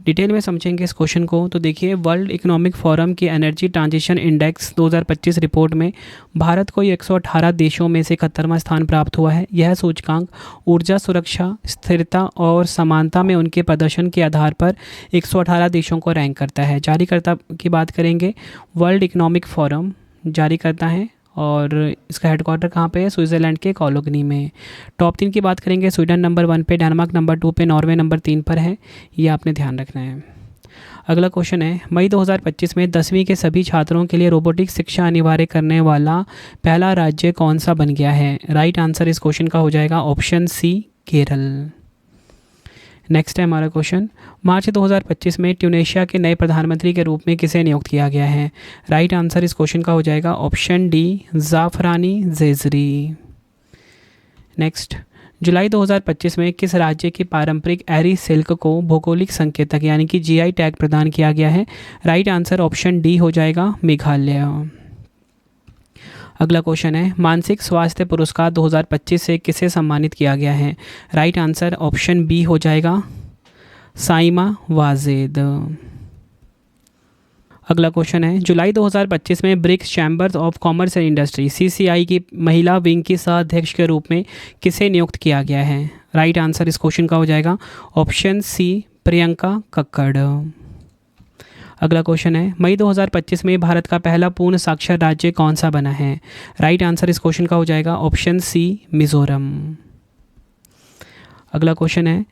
डिटेल में समझेंगे इस क्वेश्चन को तो देखिए, वर्ल्ड इकोनॉमिक फोरम की एनर्जी ट्रांजिशन इंडेक्स 2025 रिपोर्ट में भारत को 118 देशों में से 71वां स्थान प्राप्त हुआ है। यह सूचकांक ऊर्जा सुरक्षा, स्थिरता और समानता में उनके प्रदर्शन के आधार पर 118 देशों को रैंक करता है। जारीकर्ता की बात करेंगे, वर्ल्ड इकोनॉमिक फोरम जारी करता है और इसका हेडक्वार्टर कहाँ पे है? स्विट्ज़रलैंड के कोलोगनी में। टॉप 3 की बात करेंगे, स्वीडन नंबर 1 पे, डेनमार्क नंबर 2 पे, नॉर्वे नंबर 3 पर है। ये आपने ध्यान रखना है। अगला क्वेश्चन है, मई 2025 में 10वीं के सभी छात्रों के लिए रोबोटिक्स शिक्षा अनिवार्य करने वाला पहला राज्य कौन सा बन गया है? राइट आंसर इस क्वेश्चन का हो जाएगा ऑप्शन सी, केरल। नेक्स्ट है हमारा क्वेश्चन, मार्च 2025 में ट्यूनेशिया के नए प्रधानमंत्री के रूप में किसे नियुक्त किया गया है? राइट आंसर इस क्वेश्चन का हो जाएगा ऑप्शन डी, ज़ाफ़रानी ज़ेज़री। नेक्स्ट, जुलाई 2025 में किस राज्य की पारंपरिक एरी सिल्क को भौगोलिक संकेतक यानी कि GI टैग प्रदान किया गया है? राइट आंसर ऑप्शन डी हो जाएगा, मेघालय। अगला क्वेश्चन है, मानसिक स्वास्थ्य पुरस्कार 2025 से किसे सम्मानित किया गया है? राइट आंसर ऑप्शन बी हो जाएगा, साइमा वाजेद। अगला क्वेश्चन है, जुलाई 2025 में BRICS chambers of commerce and industry CCI की महिला विंग की सह अध्यक्ष के रूप में किसे नियुक्त किया गया है? राइट आंसर इस क्वेश्चन का हो जाएगा ऑप्शन सी, प्रियंका कक्कड़। अगला क्वेश्चन है, मई 2025 में भारत का पहला पूर्ण साक्षर राज्य कौन सा बना है? राइट आंसर इस क्वेश्चन का हो जाएगा ऑप्शन सी, मिज़ोरम। अगला क्वेश्चन है,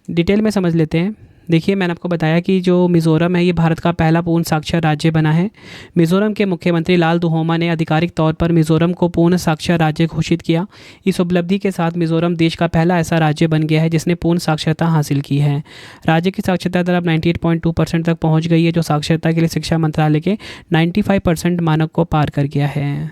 डिटेल में समझ लेते हैं। देखिए, मैंने आपको बताया कि जो मिज़ोरम है ये भारत का पहला पूर्ण साक्षर राज्य बना है। मिज़ोरम के मुख्यमंत्री लाल दुहोमा ने आधिकारिक तौर पर मिज़ोरम को पूर्ण साक्षर राज्य घोषित किया। इस उपलब्धि के साथ मिज़ोरम देश का पहला ऐसा राज्य बन गया है जिसने पूर्ण साक्षरता हासिल की है। राज्य की साक्षरता दर अब 98.2% तक पहुँच गई है, जो साक्षरता के लिए शिक्षा मंत्रालय के 95% मानक को पार कर गया है।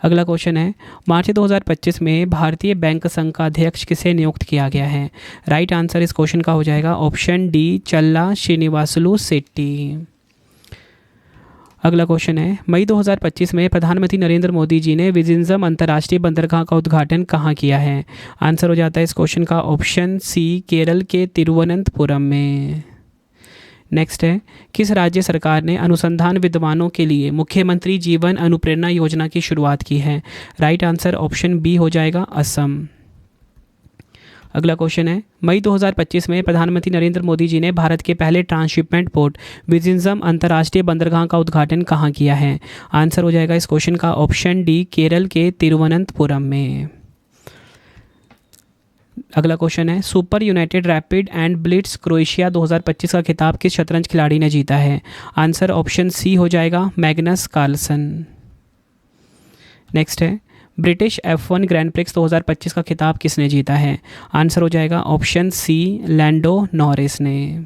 अगला क्वेश्चन है, मार्च 2025 में भारतीय बैंक संघ का अध्यक्ष किसे नियुक्त किया गया है? राइट आंसर इस क्वेश्चन का हो जाएगा ऑप्शन डी, चल्ला श्रीनिवासलू शेट्टी। अगला क्वेश्चन है, मई 2025 में प्रधानमंत्री नरेंद्र मोदी जी ने विजिंजम अंतर्राष्ट्रीय बंदरगाह का उद्घाटन कहाँ किया है? आंसर हो जाता है इस क्वेश्चन का ऑप्शन सी, केरल के तिरुवनंतपुरम में। नेक्स्ट है, किस राज्य सरकार ने अनुसंधान विद्वानों के लिए मुख्यमंत्री जीवन अनुप्रेरणा योजना की शुरुआत की है? राइट आंसर ऑप्शन बी हो जाएगा असम। अगला क्वेश्चन है, मई 2025 में प्रधानमंत्री नरेंद्र मोदी जी ने भारत के पहले ट्रांसशिपमेंट पोर्ट विजिंजम अंतर्राष्ट्रीय बंदरगाह का उद्घाटन कहाँ किया है? आंसर हो जाएगा इस क्वेश्चन का ऑप्शन डी, केरल के तिरुवनंतपुरम में। अगला क्वेश्चन है, super United rapid and Blitz Croatia 2025 का खिताब किस शतरंज खिलाड़ी ने जीता है? आंसर ऑप्शन सी हो जाएगा मैग्नस कार्लसन। नेक्स्ट है, ब्रिटिश F1 ग्रैंड प्रिक्स 2025 का खिताब किसने जीता है? आंसर हो जाएगा ऑप्शन सी, लैंडो नॉरिस ने।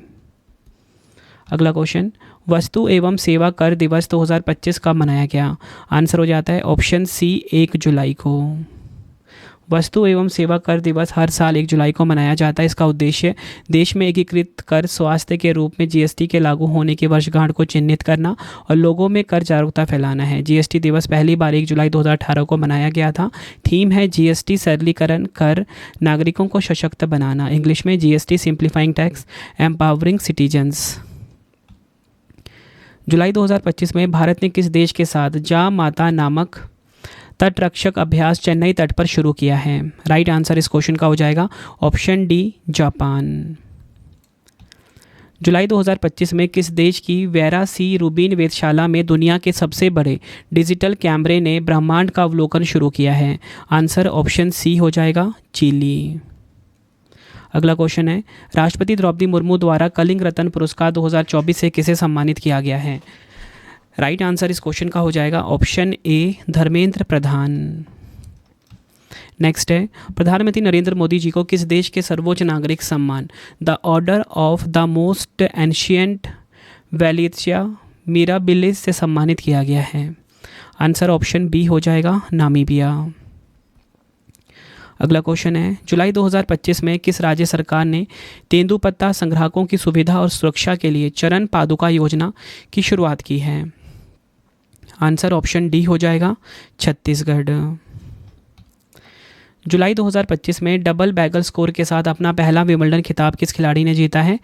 अगला क्वेश्चन, वस्तु एवं सेवा कर दिवस 2025 कब मनाया गया? आंसर हो जाता है ऑप्शन सी, 1 जुलाई को। वस्तु एवं सेवा कर दिवस हर साल 1 जुलाई को मनाया जाता है। इसका उद्देश्य देश में एकीकृत कर स्वास्थ्य के रूप में जीएसटी के लागू होने की वर्षगांठ को चिन्हित करना और लोगों में कर जागरूकता फैलाना है। जीएसटी दिवस पहली बार 1 जुलाई 2018 को मनाया गया था। थीम है जीएसटी सरलीकरण कर, नागरिकों को सशक्त बनाना। इंग्लिश में GST simplifying tax, empowering citizens. जुलाई 2025 में भारत ने किस देश के साथ जा माता नामक तटरक्षक अभ्यास चेन्नई तट पर शुरू किया है? राइट आंसर इस क्वेश्चन का हो जाएगा ऑप्शन डी, जापान। जुलाई 2025 में किस देश की वेरा सी रूबिन वेधशाला में दुनिया के सबसे बड़े डिजिटल कैमरे ने ब्रह्मांड का अवलोकन शुरू किया है? आंसर ऑप्शन सी हो जाएगा, चिली। अगला क्वेश्चन है, राष्ट्रपति द्रौपदी मुर्मू द्वारा कलिंग रत्न पुरस्कार 2024 से किसे सम्मानित किया गया है? राइट आंसर इस क्वेश्चन का हो जाएगा ऑप्शन ए, धर्मेंद्र प्रधान। नेक्स्ट है, प्रधानमंत्री नरेंद्र मोदी जी को किस देश के सर्वोच्च नागरिक सम्मान the Order of the Most Ancient Welwitschia Mirabilis से सम्मानित किया गया है? आंसर ऑप्शन बी हो जाएगा, नामीबिया। अगला क्वेश्चन है, जुलाई 2025 में किस राज्य सरकार ने तेंदुपत्ता संग्राहकों की सुविधा और सुरक्षा के लिए चरण पादुका योजना की शुरुआत की है? आंसर ऑप्शन डी हो जाएगा, छत्तीसगढ़। जुलाई 2025 में डबल बैगल स्कोर के साथ अपना पहला विंबलडन खिताब किस खिलाड़ी ने जीता है?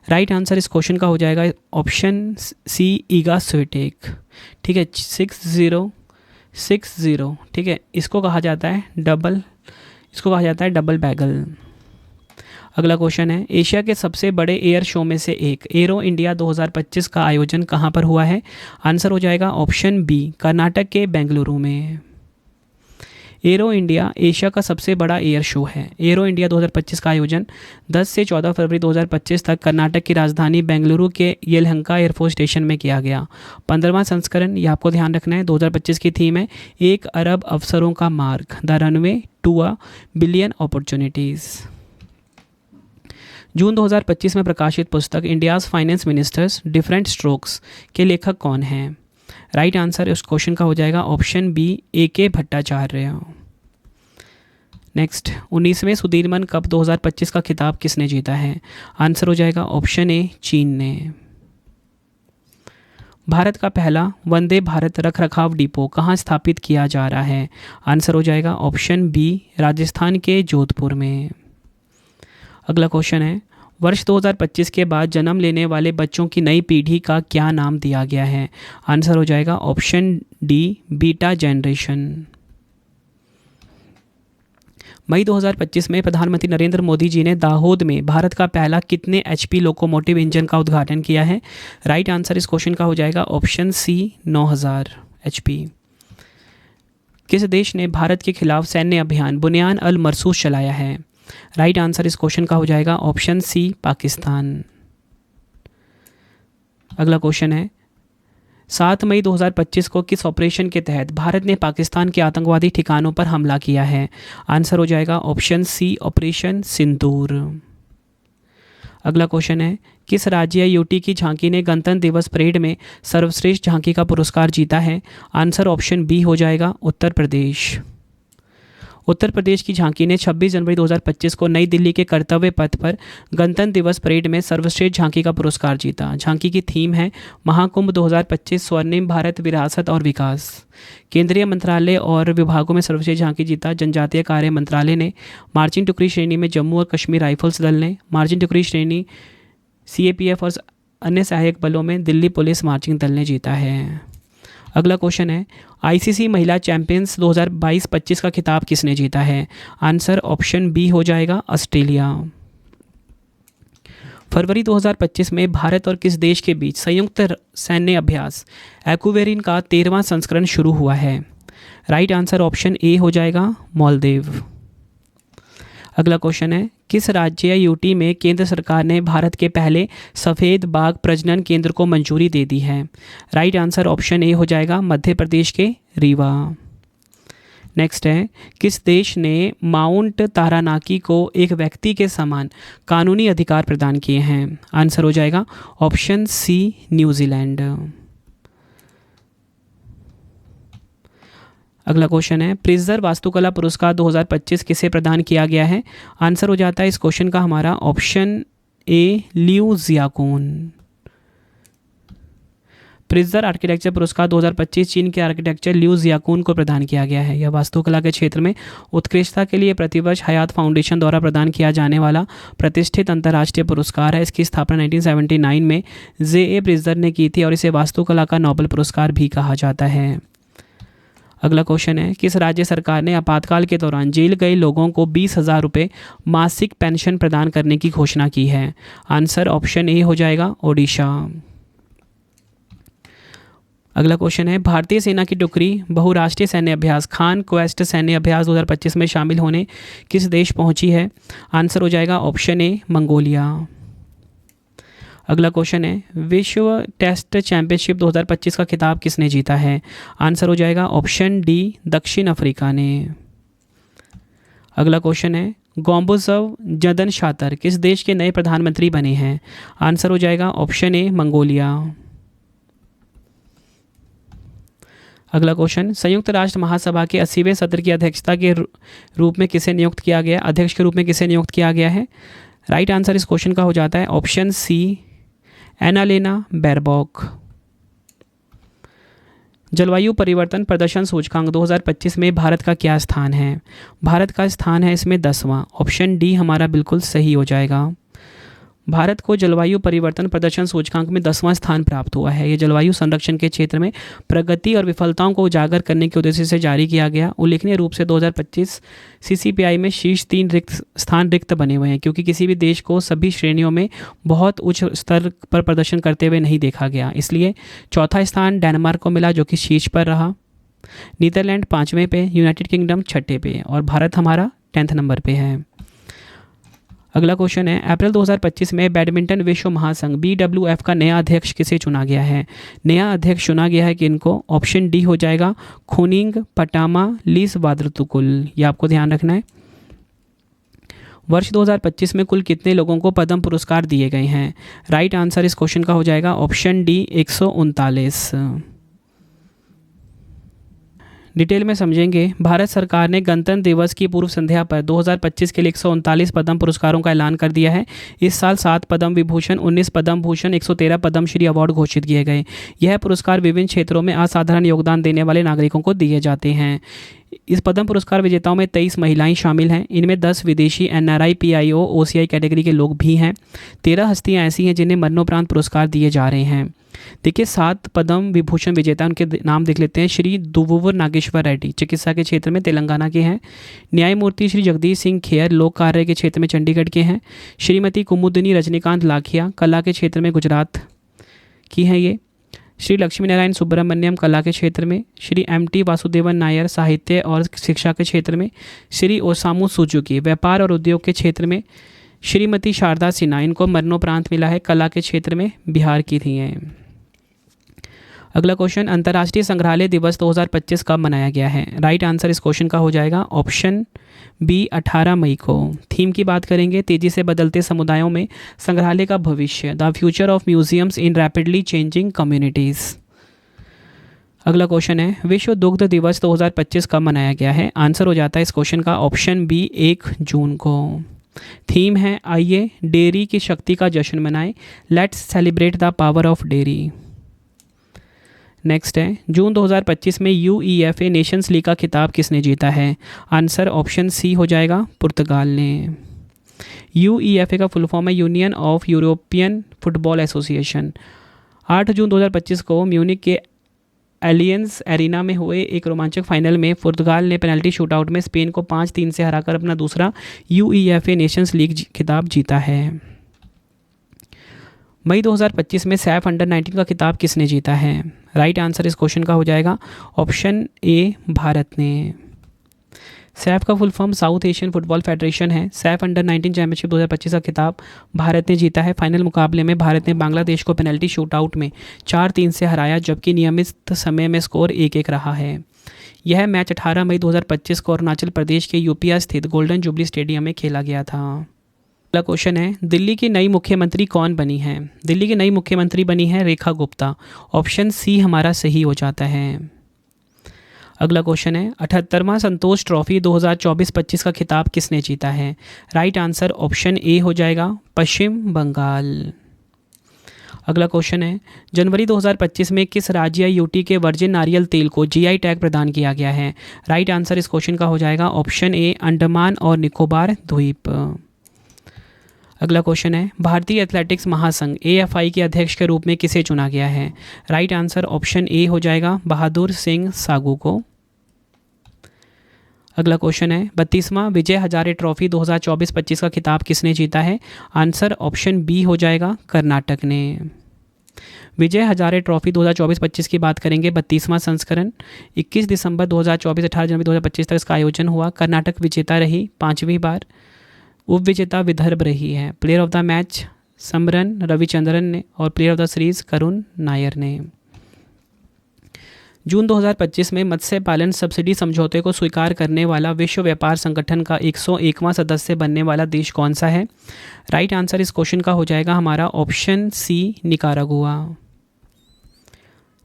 राइट आंसर इस क्वेश्चन का हो जाएगा ऑप्शन सी, ईगा स्विटेक। ठीक है, 6-0, ठीक है, इसको कहा जाता है डबल बैगल। अगला क्वेश्चन है, एशिया के सबसे बड़े एयर शो में से एक एरो इंडिया 2025 का आयोजन कहाँ पर हुआ है? आंसर हो जाएगा ऑप्शन बी, कर्नाटक के बेंगलुरु में। एरो इंडिया एशिया का सबसे बड़ा एयर शो है। एरो इंडिया 2025 का आयोजन 10 से 14 फरवरी 2025 तक कर्नाटक की राजधानी बेंगलुरु के येलहंका एयरफोर्स स्टेशन में किया गया। 15वां संस्करण, यह आपको ध्यान रखना है। 2025 की थीम है 1 अरब अवसरों का मार्ग, the runway to a billion opportunities. जून 2025 में प्रकाशित पुस्तक India's finance ministers different strokes के लेखक कौन हैं? राइट आंसर इस क्वेश्चन का हो जाएगा option B, A.K. Bhattacharya. Next, 19वें सुदीर्मन कप 2025 का खिताब किसने जीता है? आंसर हो जाएगा ऑप्शन ए, चीन ने। भारत का पहला वंदे भारत रखरखाव डिपो कहाँ स्थापित किया जा रहा है? आंसर हो जाएगा ऑप्शन बी, राजस्थान के जोधपुर में। अगला क्वेश्चन है, वर्ष 2025 के बाद जन्म लेने वाले बच्चों की नई पीढ़ी का क्या नाम दिया गया है? आंसर हो जाएगा ऑप्शन डी, बीटा जनरेशन। मई 2025 में प्रधानमंत्री नरेंद्र मोदी जी ने दाहोद में भारत का पहला कितने HP लोकोमोटिव इंजन का उद्घाटन किया है? राइट आंसर इस क्वेश्चन का हो जाएगा ऑप्शन सी, 9000 HP। किस देश ने भारत के खिलाफ सैन्य अभियान बुनियान अल मरसूस चलाया है? राइट आंसर इस क्वेश्चन का हो जाएगा ऑप्शन सी, पाकिस्तान। अगला क्वेश्चन है, 7 मई 2025 को किस ऑपरेशन के तहत भारत ने पाकिस्तान के आतंकवादी ठिकानों पर हमला किया है? आंसर हो जाएगा ऑप्शन सी, ऑपरेशन सिंदूर। अगला क्वेश्चन है, किस राज्य या यूटी की झांकी ने गणतंत्र दिवस परेड में सर्वश्रेष्ठ झांकी का पुरस्कार जीता है? आंसर ऑप्शन बी हो जाएगा उत्तर प्रदेश। उत्तर प्रदेश की झांकी ने 26 जनवरी 2025 को नई दिल्ली के कर्तव्य पथ पर गणतंत्र दिवस परेड में सर्वश्रेष्ठ झांकी का पुरस्कार जीता। झांकी की थीम है महाकुंभ 2025 स्वर्णिम भारत विरासत और विकास। केंद्रीय मंत्रालय और विभागों में सर्वश्रेष्ठ झांकी जीता। जनजातीय कार्य मंत्रालय ने, मार्चिंग टुकड़ी श्रेणी में जम्मू और कश्मीर राइफल्स दल ने, मार्चिंग टुकड़ी श्रेणी CAPF और अन्य सहायक बलों में दिल्ली पुलिस मार्चिंग दल ने जीता है। अगला क्वेश्चन है, ICC महिला चैंपियंस 2022-25 का खिताब किसने जीता है? आंसर ऑप्शन बी हो जाएगा ऑस्ट्रेलिया। फरवरी 2025 में भारत और किस देश के बीच संयुक्त सैन्य अभ्यास एक्वेरिन का 13वां संस्करण शुरू हुआ है? राइट आंसर ऑप्शन ए हो जाएगा मालदीव। अगला क्वेश्चन है, किस राज्य या यूटी में केंद्र सरकार ने भारत के पहले सफ़ेद बाघ प्रजनन केंद्र को मंजूरी दे दी है? राइट आंसर ऑप्शन ए हो जाएगा मध्य प्रदेश के रीवा। नेक्स्ट है, किस देश ने माउंट तारानाकी को एक व्यक्ति के समान कानूनी अधिकार प्रदान किए हैं? आंसर हो जाएगा ऑप्शन सी न्यूजीलैंड। अगला क्वेश्चन है, प्रिज्जर वास्तुकला पुरस्कार 2025 किसे प्रदान किया गया है? आंसर हो जाता है इस क्वेश्चन का हमारा ऑप्शन ए लियू जियाकून। प्रिज्जर आर्किटेक्चर पुरस्कार 2025 चीन के आर्किटेक्चर लियू जियाकून को प्रदान किया गया है। यह वास्तुकला के क्षेत्र में उत्कृष्टता के लिए प्रतिवर्ष हयात फाउंडेशन द्वारा प्रदान किया जाने वाला प्रतिष्ठित अंतर्राष्ट्रीय पुरस्कार है। इसकी स्थापना 1979 में J.A. प्रिज्जर ने की थी और इसे वास्तुकला का नोबेल पुरस्कार भी कहा जाता है। अगला क्वेश्चन है, किस राज्य सरकार ने आपातकाल के दौरान जेल गए लोगों को 20,000 रुपये मासिक पेंशन प्रदान करने की घोषणा की है? आंसर ऑप्शन ए हो जाएगा ओडिशा। अगला क्वेश्चन है, भारतीय सेना की टुकड़ी बहुराष्ट्रीय सैन्य अभ्यास खान क्वेस्ट सैन्य अभ्यास 2025 में शामिल होने किस देश पहुंची है? आंसर हो जाएगा ऑप्शन ए मंगोलिया। अगला क्वेश्चन है, विश्व टेस्ट चैंपियनशिप 2025 का खिताब किसने जीता है? आंसर हो जाएगा ऑप्शन डी दक्षिण अफ्रीका ने। अगला क्वेश्चन है, गोम्बुजव जदन शातर किस देश के नए प्रधानमंत्री बने हैं? आंसर हो जाएगा ऑप्शन ए मंगोलिया। अगला क्वेश्चन, संयुक्त राष्ट्र महासभा के 80वें सत्र की अध्यक्षता के रूप में किसे नियुक्त किया गया? अध्यक्ष के रूप में किसे नियुक्त किया गया है? राइट आंसर इस क्वेश्चन का हो जाता है ऑप्शन सी एनालेना बेरबॉक। जलवायु परिवर्तन प्रदर्शन सूचकांक 2025 में भारत का क्या स्थान है? भारत का स्थान है इसमें 10वां। ऑप्शन डी हमारा बिल्कुल सही हो जाएगा। भारत को जलवायु परिवर्तन प्रदर्शन सूचकांक में 10वां स्थान प्राप्त हुआ है। ये जलवायु संरक्षण के क्षेत्र में प्रगति और विफलताओं को उजागर करने के उद्देश्य से जारी किया गया। उल्लेखनीय रूप से 2025 CCPI में शीर्ष 3 स्थान रिक्त बने हुए हैं, क्योंकि किसी भी देश को सभी श्रेणियों में बहुत उच्च स्तर पर प्रदर्शन करते हुए नहीं देखा गया। इसलिए चौथा स्थान डेनमार्क को मिला, जो कि शीर्ष पर रहा। नीदरलैंड 5वें पे, यूनाइटेड किंगडम 6ठे पे और भारत हमारा 10th नंबर पे है। अगला क्वेश्चन है, अप्रैल 2025 में बैडमिंटन विश्व महासंघ BWF का नया अध्यक्ष किसे चुना गया है? नया अध्यक्ष चुना गया है किनको? ऑप्शन डी हो जाएगा खुनिंग पटामा लीस वाद्रतुकुल। ये आपको ध्यान रखना है। वर्ष 2025 में कुल कितने लोगों को पद्म पुरस्कार दिए गए हैं? राइट आंसर इस क्वेश्चन का हो जाएगा ऑप्शन डी 139। डिटेल में समझेंगे। भारत सरकार ने गणतंत्र दिवस की पूर्व संध्या पर 2025 के लिए 139 पद्म पुरस्कारों का ऐलान कर दिया है। इस साल 7 पद्म विभूषण, 19 पद्म भूषण, 113 पद्मश्री अवार्ड घोषित किए गए। यह पुरस्कार विभिन्न क्षेत्रों में असाधारण योगदान देने वाले नागरिकों को दिए जाते हैं। इस पद्म पुरस्कार विजेताओं में 23 महिलाएं शामिल हैं। इनमें 10 विदेशी NRI PIO OCI कैटेगरी के लोग भी हैं। 13 हस्तियां ऐसी हैं जिन्हें मरणोपरांत पुरस्कार दिए जा रहे हैं। देखिए, 7 पद्म विभूषण विजेता, उनके नाम देख लेते हैं। श्री दुवुवर नागेश्वर रेड्डी चिकित्सा के क्षेत्र में तेलंगाना के हैं। न्यायमूर्ति श्री जगदीश सिंह खेर लोक कार्य के क्षेत्र में चंडीगढ़ के हैं। श्रीमती कुमुदिनी रजनीकांत लाखिया कला के क्षेत्र में गुजरात की हैं ये। श्री लक्ष्मी नारायण सुब्रमण्यम कला के क्षेत्र में। श्री MT वासुदेवन नायर साहित्य और शिक्षा के क्षेत्र में। श्री ओसामू सुजुकी व्यापार और उद्योग के क्षेत्र में। श्रीमती शारदा सिन्हा, इनको मरणोपरांत मिला है कला के क्षेत्र में, बिहार की थी हैं। अगला क्वेश्चन, अंतर्राष्ट्रीय संग्रहालय दिवस 2025 कब मनाया गया है? राइट आंसर इस क्वेश्चन का हो जाएगा ऑप्शन बी 18 मई को। थीम की बात करेंगे, तेजी से बदलते समुदायों में संग्रहालय का भविष्य, the future of museums in rapidly changing communities. अगला क्वेश्चन है, विश्व दुग्ध दिवस 2025 कब मनाया गया है? आंसर हो जाता है इस क्वेश्चन का ऑप्शन बी 1 जून को। थीम है, आइए डेयरी की शक्ति का जश्न मनाएं, let's celebrate the power of dairy. Next है, जून 2025 में UEFA नेशंस लीग का खिताब किसने जीता है? आंसर ऑप्शन सी हो जाएगा पुर्तगाल ने। UEFA का फुल फॉर्म है union of European football association. 8 जून 2025 को म्यूनिक के एलियंस एरिना में हुए एक रोमांचक फाइनल में पुर्तगाल ने पेनल्टी शूटआउट में स्पेन को 5-3 से हराकर अपना दूसरा UEFA नेशंस लीग खिताब जीता है। मई 2025 में सैफ अंडर-19 का खिताब किसने जीता है? राइट आंसर इस क्वेश्चन का हो जाएगा ऑप्शन ए भारत ने। सैफ का full form south Asian football federation है। सैफ अंडर-19 चैंपियनशिप 2025 का खिताब भारत ने जीता है। फाइनल मुकाबले में भारत ने बांग्लादेश को पेनल्टी शूटआउट में 4-3 से हराया, जबकि नियमित समय में स्कोर 1-1 रहा है। यह मैच 18 मई 2025 को अरुणाचल प्रदेश के यूपिया स्थित गोल्डन जुबली स्टेडियम में खेला गया था। अगला क्वेश्चन है, दिल्ली की नई मुख्यमंत्री कौन बनी है? दिल्ली की नई मुख्यमंत्री बनी है रेखा गुप्ता। ऑप्शन सी हमारा सही हो जाता है। अगला क्वेश्चन है, 78वां संतोष ट्रॉफी 2024-25 का खिताब किसने जीता है? राइट आंसर ऑप्शन ए हो जाएगा पश्चिम बंगाल। अगला क्वेश्चन है, जनवरी 2025 में किस राज्य या यूटी के वर्जिन नारियल तेल को GI टैग प्रदान किया गया है? राइट आंसर इस क्वेश्चन का हो जाएगा ऑप्शन ए अंडमान और निकोबार द्वीप। अगला क्वेश्चन है, भारतीय एथलेटिक्स महासंघ AFI के अध्यक्ष के रूप में किसे चुना गया है? राइट आंसर ऑप्शन ए हो जाएगा बहादुर सिंह सागू को। अगला क्वेश्चन है, 32वां विजय हजारे ट्रॉफी 2024-25 का खिताब किसने जीता है? आंसर ऑप्शन बी हो जाएगा कर्नाटक ने। विजय हजारे ट्रॉफी 2024-25 की बात करेंगे, 32वां संस्करण 21 दिसंबर 2024 18 जनवरी 2025 तक इसका आयोजन हुआ। कर्नाटक विजेता रही 5वीं बार, उप विजेता विदर्भ रही है। Player of the match Samran Ravichandran ने और player of the series Karun Nair ने। जून 2025 में मत्स्य पालन सब्सिडी समझौते को स्वीकार करने वाला विश्व व्यापार संगठन का 101वां सदस्य बनने वाला देश कौन सा है? राइट आंसर इस क्वेश्चन का हो जाएगा हमारा ऑप्शन सी निकारागुआ।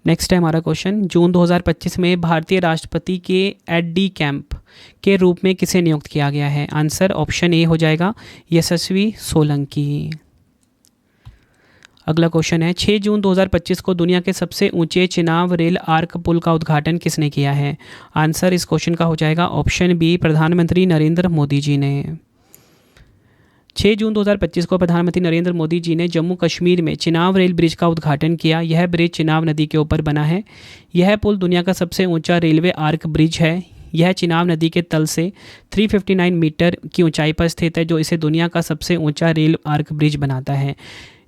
नेक्स्ट है हमारा क्वेश्चन, जून 2025 में भारतीय राष्ट्रपति के एड कैंप के रूप में किसे नियुक्त किया गया है? आंसर ऑप्शन ए हो जाएगा यशस्वी सोलंकी। अगला क्वेश्चन है, 6 जून 2025 को दुनिया के सबसे ऊंचे चिनाब रेल आर्क पुल का उद्घाटन किसने किया है? आंसर इस क्वेश्चन का हो जाएगा ऑप्शन बी प्रधानमंत्री नरेंद्र मोदी जी ने। 6 जून 2025 को प्रधानमंत्री नरेंद्र मोदी जी ने जम्मू कश्मीर में चिनाब रेल ब्रिज का उद्घाटन किया। यह ब्रिज चिनाब नदी के ऊपर बना है। यह पुल दुनिया का सबसे ऊंचा रेलवे आर्क ब्रिज है। यह चिनाब नदी के तल से 359 मीटर की ऊंचाई पर स्थित है, जो इसे दुनिया का सबसे ऊंचा रेल आर्क ब्रिज बनाता है।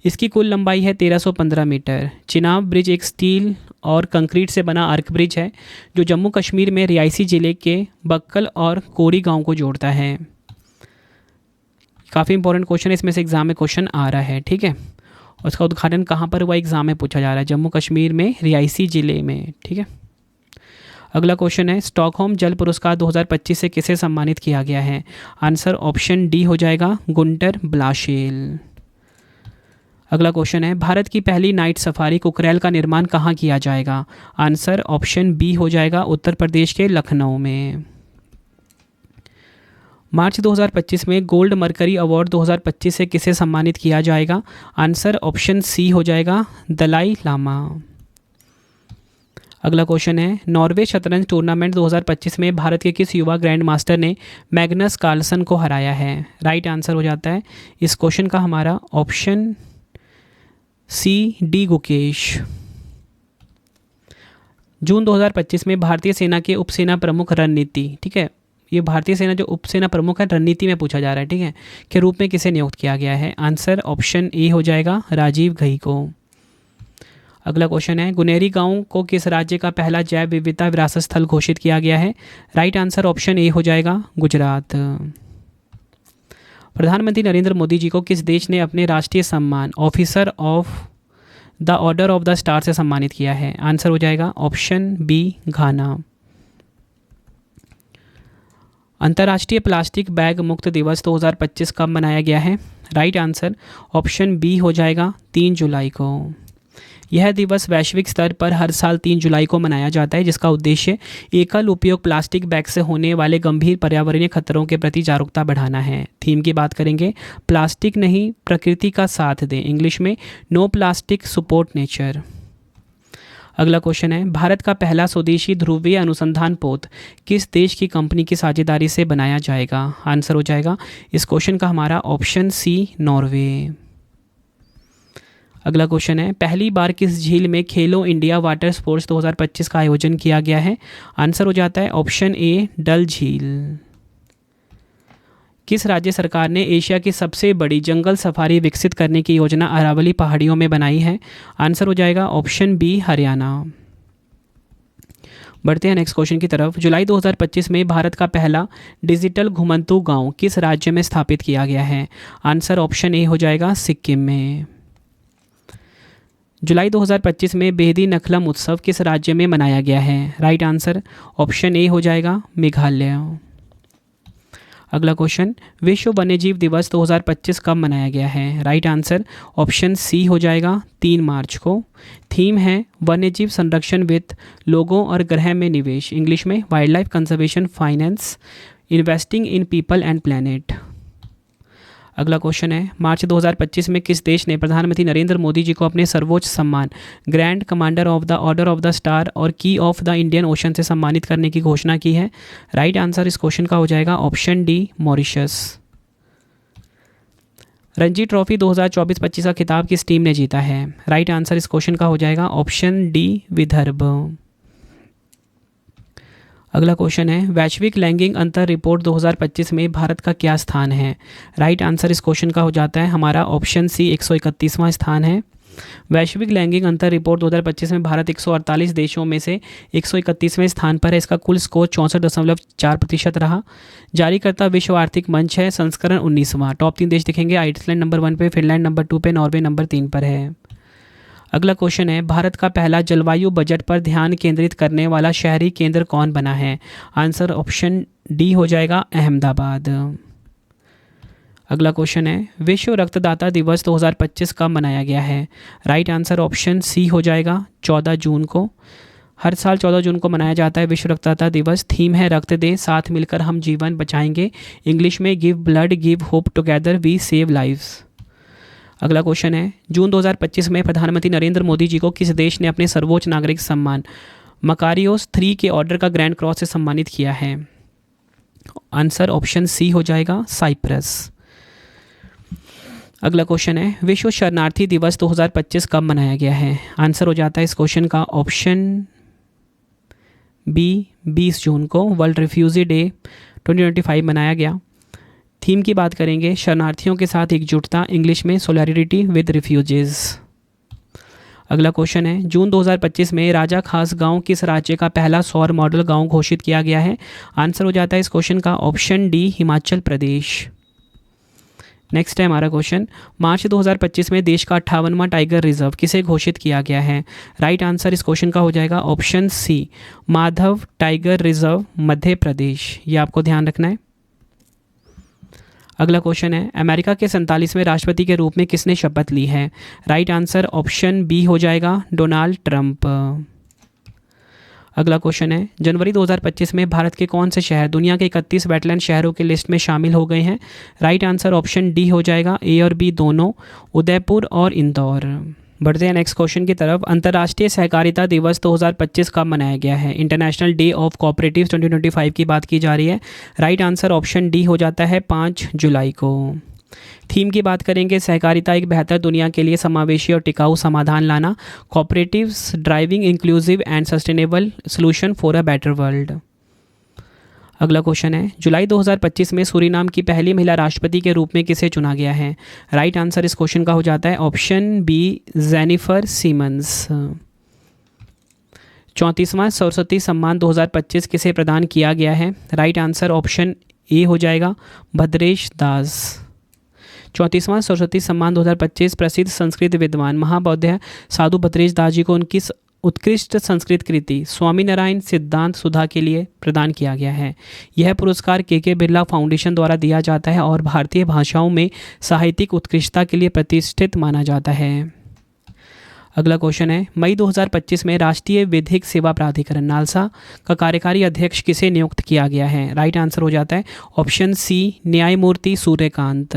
इसकी कुल लंबाई है 1315 मीटर। चिनाब ब्रिज एक स्टील और कंक्रीट से बना आर्क ब्रिज है, जो जम्मू कश्मीर में रियासी ज़िले के बक्कल और कोड़ी गांव को जोड़ता है। काफ़ी इंपॉर्टेंट क्वेश्चन है, इसमें से एग्जाम में क्वेश्चन आ रहा है, ठीक है। और उसका उद्घाटन कहाँ पर हुआ एग्जाम में पूछा जा रहा है, जम्मू कश्मीर में रियासी ज़िले में, ठीक है। अगला क्वेश्चन है, स्टॉकहोम जल पुरस्कार 2025 से किसे सम्मानित किया गया है? आंसर ऑप्शन डी हो जाएगा गुंटर ब्लाशेल। अगला क्वेश्चन है, भारत की पहली नाइट सफारी कुकरेल का निर्माण कहाँ किया जाएगा? आंसर ऑप्शन बी हो जाएगा उत्तर प्रदेश के लखनऊ में। मार्च 2025 में गोल्ड मरकरी अवार्ड 2025 से किसे सम्मानित किया जाएगा? आंसर ऑप्शन सी हो जाएगा दलाई लामा। अगला क्वेश्चन है, नॉर्वे शतरंज टूर्नामेंट 2025 में भारत के किस युवा ग्रैंड मास्टर ने मैग्नस कार्लसन को हराया है? राइट आंसर हो जाता है इस क्वेश्चन का हमारा ऑप्शन सी डी गुकेश। जून 2025 में भारतीय सेना के उपसेना प्रमुख रणनीति, ठीक है, ये भारतीय सेना जो उपसेना प्रमुख है रणनीति में पूछा जा रहा है, ठीक है, के रूप में किसे नियुक्त किया गया है? आंसर ऑप्शन ए हो जाएगा राजीव घई को। अगला क्वेश्चन है, गुनेरी गांव को किस राज्य का पहला जैव विविधता विरासत स्थल घोषित किया गया है? राइट आंसर ऑप्शन ए हो जाएगा गुजरात। प्रधानमंत्री नरेंद्र मोदी जी को किस देश ने अपने राष्ट्रीय सम्मान officer of the Order of the star से सम्मानित किया है? आंसर हो जाएगा ऑप्शन बी घाना। अंतर्राष्ट्रीय प्लास्टिक बैग मुक्त दिवस 2025 कब मनाया गया है? राइट आंसर ऑप्शन बी हो जाएगा 3 जुलाई को। यह दिवस वैश्विक स्तर पर हर साल 3 जुलाई को मनाया जाता है, जिसका उद्देश्य एकल उपयोग प्लास्टिक बैग से होने वाले गंभीर पर्यावरणीय खतरों के प्रति जागरूकता बढ़ाना है। थीम की बात करेंगे, प्लास्टिक नहीं प्रकृति का साथ दें, इंग्लिश में नो प्लास्टिक सपोर्ट नेचर। अगला क्वेश्चन है, भारत का पहला स्वदेशी ध्रुवीय अनुसंधान पोत किस देश की कंपनी की साझेदारी से बनाया जाएगा? आंसर हो जाएगा इस क्वेश्चन का हमारा ऑप्शन सी नॉर्वे। अगला क्वेश्चन है, पहली बार किस झील में खेलो इंडिया वाटर स्पोर्ट्स 2025 का आयोजन किया गया है? आंसर हो जाता है ऑप्शन ए डल झील। किस राज्य सरकार ने एशिया की सबसे बड़ी जंगल सफारी विकसित करने की योजना अरावली पहाड़ियों में बनाई है? आंसर हो जाएगा ऑप्शन बी हरियाणा। बढ़ते हैं नेक्स्ट क्वेश्चन की तरफ। जुलाई 2025 में भारत का पहला डिजिटल घुमंतू गांव किस राज्य में स्थापित किया गया है? आंसर ऑप्शन ए हो जाएगा सिक्किम में। जुलाई 2025 में बेहदी नखलम उत्सव किस राज्य में मनाया गया है? राइट आंसर ऑप्शन ए हो जाएगा मेघालय। अगला क्वेश्चन, विश्व वन्यजीव दिवस 2025 कब मनाया गया है? राइट आंसर ऑप्शन सी हो जाएगा 3 मार्च को। थीम है वन्यजीव संरक्षण वित्त, लोगों और ग्रह में निवेश, इंग्लिश में wild life conservation finance, investing in people and planet. अगला क्वेश्चन है, मार्च 2025 में किस देश ने प्रधानमंत्री नरेंद्र मोदी जी को अपने सर्वोच्च सम्मान grand commander of the Order of the star और की ऑफ द इंडियन ओशन से सम्मानित करने की घोषणा की है? राइट आंसर इस क्वेश्चन का हो जाएगा option D Mauritius. Ranji trophy 2024-25 का खिताब किस टीम ने जीता है? राइट आंसर इस क्वेश्चन का हो जाएगा ऑप्शन डी विदर्भ। अगला क्वेश्चन है, वैश्विक लैंगिक अंतर रिपोर्ट 2025 में भारत का क्या स्थान है? राइट आंसर इस क्वेश्चन का हो जाता है हमारा ऑप्शन सी 131वां स्थान है। वैश्विक लैंगिक अंतर रिपोर्ट 2025 में भारत 148 देशों में से 131वें स्थान पर है। इसका कुल स्कोर 64.4% रहा। जारीकर्ता विश्व आर्थिक मंच है, संस्करण 19वां। टॉप 3 देश दिखेंगे, आइसलैंड नंबर 1 पे, फिनलैंड नंबर 2 पे, नॉर्वे नंबर 3 पर है। अगला क्वेश्चन है, भारत का पहला जलवायु बजट पर ध्यान केंद्रित करने वाला शहरी केंद्र कौन बना है? आंसर ऑप्शन डी हो जाएगा अहमदाबाद। अगला क्वेश्चन है, विश्व रक्तदाता दिवस 2025 कब मनाया गया है? राइट आंसर ऑप्शन सी हो जाएगा 14 जून को। हर साल 14 जून को मनाया जाता है विश्व रक्तदाता दिवस। थीम है रक्त दें, साथ मिलकर हम जीवन बचाएंगे, इंग्लिश में give blood give hope together we save lives. अगला क्वेश्चन है, जून 2025 में प्रधानमंत्री नरेंद्र मोदी जी को किस देश ने अपने सर्वोच्च नागरिक सम्मान मकारियोस 3 के ऑर्डर का ग्रैंड क्रॉस से सम्मानित किया है? आंसर ऑप्शन सी हो जाएगा साइप्रस। अगला क्वेश्चन है, विश्व शरणार्थी दिवस 2025 कब मनाया गया है? आंसर हो जाता है इस क्वेश्चन का ऑप्शन बी 20 जून को। वर्ल्ड रिफ्यूजी डे 2025 मनाया गया। थीम की बात करेंगे, शरणार्थियों के साथ एकजुटता, इंग्लिश में सोलिडारिटी विद रिफ्यूजीज। अगला क्वेश्चन है, जून 2025 में राजा खास गांव किस राज्य का पहला सौर मॉडल गांव घोषित किया गया है? आंसर हो जाता है इस क्वेश्चन का option D Himachal Pradesh. Next है हमारा क्वेश्चन, मार्च 2025 में देश का 58वां टाइगर रिजर्व किसे घोषित किया गया है? राइट आंसर इस क्वेश्चन का हो जाएगा option C Madhav tiger reserve Madhya Pradesh. ये आपको ध्यान रखना है। अगला क्वेश्चन है, अमेरिका के 47वें राष्ट्रपति के रूप में किसने शपथ ली है? राइट आंसर ऑप्शन बी हो जाएगा डोनाल्ड ट्रंप। अगला क्वेश्चन है, जनवरी 2025 में भारत के कौन से शहर दुनिया के 31 वेटलैंड शहरों की लिस्ट में शामिल हो गए हैं? राइट आंसर ऑप्शन डी हो जाएगा ए और बी दोनों, उदयपुर और इंदौर। बढ़ते हैं नेक्स्ट क्वेश्चन की तरफ। अंतर्राष्ट्रीय सहकारिता दिवस 2025 कब मनाया गया है? इंटरनेशनल डे ऑफ कोऑपरेटिव्स 2025 की बात की जा रही है। राइट आंसर ऑप्शन डी हो जाता है 5 जुलाई को। थीम की बात करेंगे, सहकारिता एक बेहतर दुनिया के लिए समावेशी और टिकाऊ समाधान लाना, cooperatives driving inclusive and sustainable solution for a better world. अगला क्वेश्चन है, जुलाई 2025 में सूरीनाम की पहली महिला राष्ट्रपति के रूप में किसे चुना गया है? राइट आंसर इस क्वेश्चन का हो जाता है ऑप्शन बी जेनिफर सीमंस। 34वां सरस्वती सम्मान 2025 किसे प्रदान किया गया है? राइट आंसर ऑप्शन ए हो जाएगा भद्रेश दास। 34वां सरस्वती सम्मान 2025 प्रसिद्ध संस्कृत विद्वान महाबौद्ध साधु भद्रेश दास जी को उनकी उत्कृष्ट संस्कृत कृति स्वामी नारायण सिद्धांत सुधा के लिए प्रदान किया गया है। यह पुरस्कार के बिरला फाउंडेशन द्वारा दिया जाता है और भारतीय भाषाओं में साहित्यिक उत्कृष्टता के लिए प्रतिष्ठित माना जाता है। अगला क्वेश्चन है, मई 2025 में राष्ट्रीय विधिक सेवा प्राधिकरण नालसा का कार्यकारी अध्यक्ष किसे नियुक्त किया गया है? राइट आंसर हो जाता है ऑप्शन सी न्यायमूर्ति सूर्यकांत।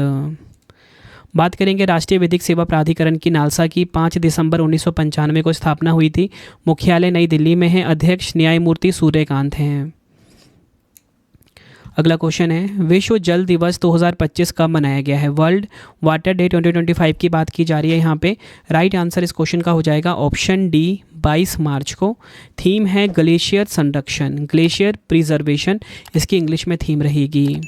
बात करेंगे राष्ट्रीय विधिक सेवा प्राधिकरण की। नालसा की 5 दिसंबर 1995 को स्थापना हुई थी। मुख्यालय नई दिल्ली में है। अध्यक्ष न्यायमूर्ति सूर्यकांत हैं। अगला क्वेश्चन है, विश्व जल दिवस 2025 कब मनाया गया है? वर्ल्ड वाटर डे 2025 की बात की जा रही है यहाँ पे। राइट आंसर इस क्वेश्चन का हो जाएगा ऑप्शन डी 22 मार्च को। थीम है ग्लेशियर संरक्षण, ग्लेशियर प्रिजर्वेशन इसकी इंग्लिश में थीम रहेगी।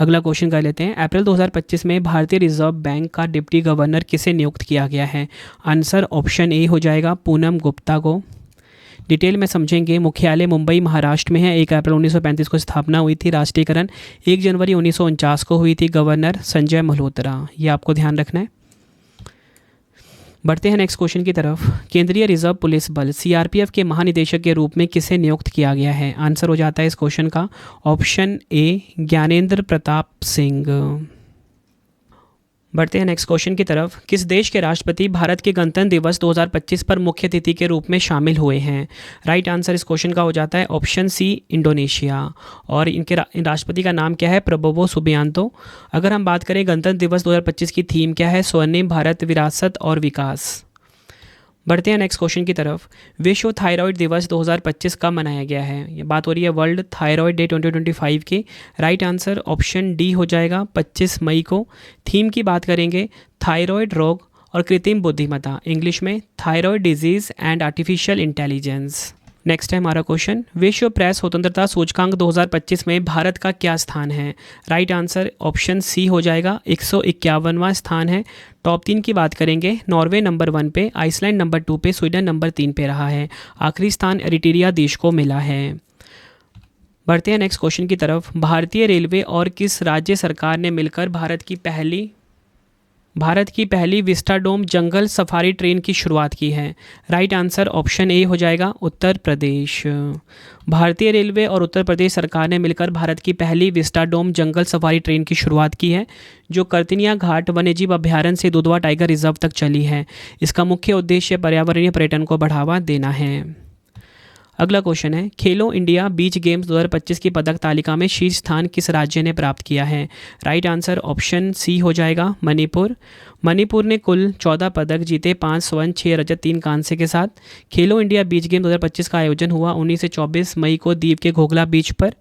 अगला क्वेश्चन कर लेते हैं, अप्रैल 2025 में भारतीय रिजर्व बैंक का डिप्टी गवर्नर किसे नियुक्त किया गया है? आंसर ऑप्शन ए हो जाएगा पूनम गुप्ता को। डिटेल में समझेंगे। मुख्यालय मुंबई महाराष्ट्र में है। 1 अप्रैल 1935 को स्थापना हुई थी। राष्ट्रीयकरण 1 जनवरी 1949 को हुई थी। गवर्नर संजय मल्होत्रा, ये आपको ध्यान रखना है। बढ़ते हैं नेक्स्ट क्वेश्चन की तरफ। केंद्रीय रिजर्व पुलिस बल सीआरपीएफ के महानिदेशक के रूप में किसे नियुक्त किया गया है? आंसर हो जाता है इस क्वेश्चन का ऑप्शन ए ज्ञानेंद्र प्रताप सिंह। बढ़ते हैं नेक्स्ट क्वेश्चन की तरफ। किस देश के राष्ट्रपति भारत के गणतंत्र दिवस 2025 पर मुख्य अतिथि के रूप में शामिल हुए हैं? राइट आंसर इस क्वेश्चन का हो जाता है ऑप्शन सी इंडोनेशिया। और इनके राष्ट्रपति का नाम क्या है? Prabowo Subianto. अगर हम बात करें गणतंत्र दिवस 2025 की थीम क्या है? स्वर्णिम भारत, विरासत और विकास। बढ़ते हैं नेक्स्ट क्वेश्चन की तरफ। विश्व थायराइड दिवस 2025 कब मनाया गया है? ये बात हो रही है वर्ल्ड थायराइड डे 2025 की। राइट आंसर ऑप्शन डी हो जाएगा 25 मई को। थीम की बात करेंगे थायराइड रोग और कृत्रिम बुद्धिमत्ता, इंग्लिश में thyroid disease and artificial intelligence. Next है हमारा क्वेश्चन, विश्व प्रेस स्वतंत्रता सूचकांक 2025 में भारत का क्या स्थान है? राइट आंसर ऑप्शन सी हो जाएगा 151वां स्थान है। टॉप 3 की बात करेंगे, नॉर्वे नंबर 1 पे, आइसलैंड नंबर 2 पे, स्वीडन नंबर 3 पे रहा है। आखिरी स्थान एरिट्रिया देश को मिला है। बढ़ते हैं नेक्स्ट क्वेश्चन की तरफ। भारतीय रेलवे और किस राज्य सरकार ने मिलकर भारत की पहली विस्टाडोम जंगल सफारी ट्रेन की शुरुआत की है? राइट आंसर ऑप्शन ए हो जाएगा उत्तर प्रदेश। भारतीय रेलवे और उत्तर प्रदेश सरकार ने मिलकर भारत की पहली विस्टाडोम जंगल सफारी ट्रेन की शुरुआत की है, जो कर्तनिया घाट वन्यजीव अभ्यारण्य से दुधवा टाइगर रिजर्व तक चली है। इसका मुख्य उद्देश्य पर्यावरणीय पर्यटन को बढ़ावा देना है। अगला क्वेश्चन है, खेलो इंडिया बीच गेम्स 2025 की पदक तालिका में शीर्ष स्थान किस राज्य ने प्राप्त किया है? राइट आंसर ऑप्शन सी हो जाएगा मणिपुर। मणिपुर ने कुल 14 पदक जीते, 5 स्वर्ण, 6 रजत, 3 कांस्य के साथ। खेलो इंडिया बीच गेम 2025 का आयोजन हुआ 19 से 24 मई को द्वीप के घोघला बीच पर।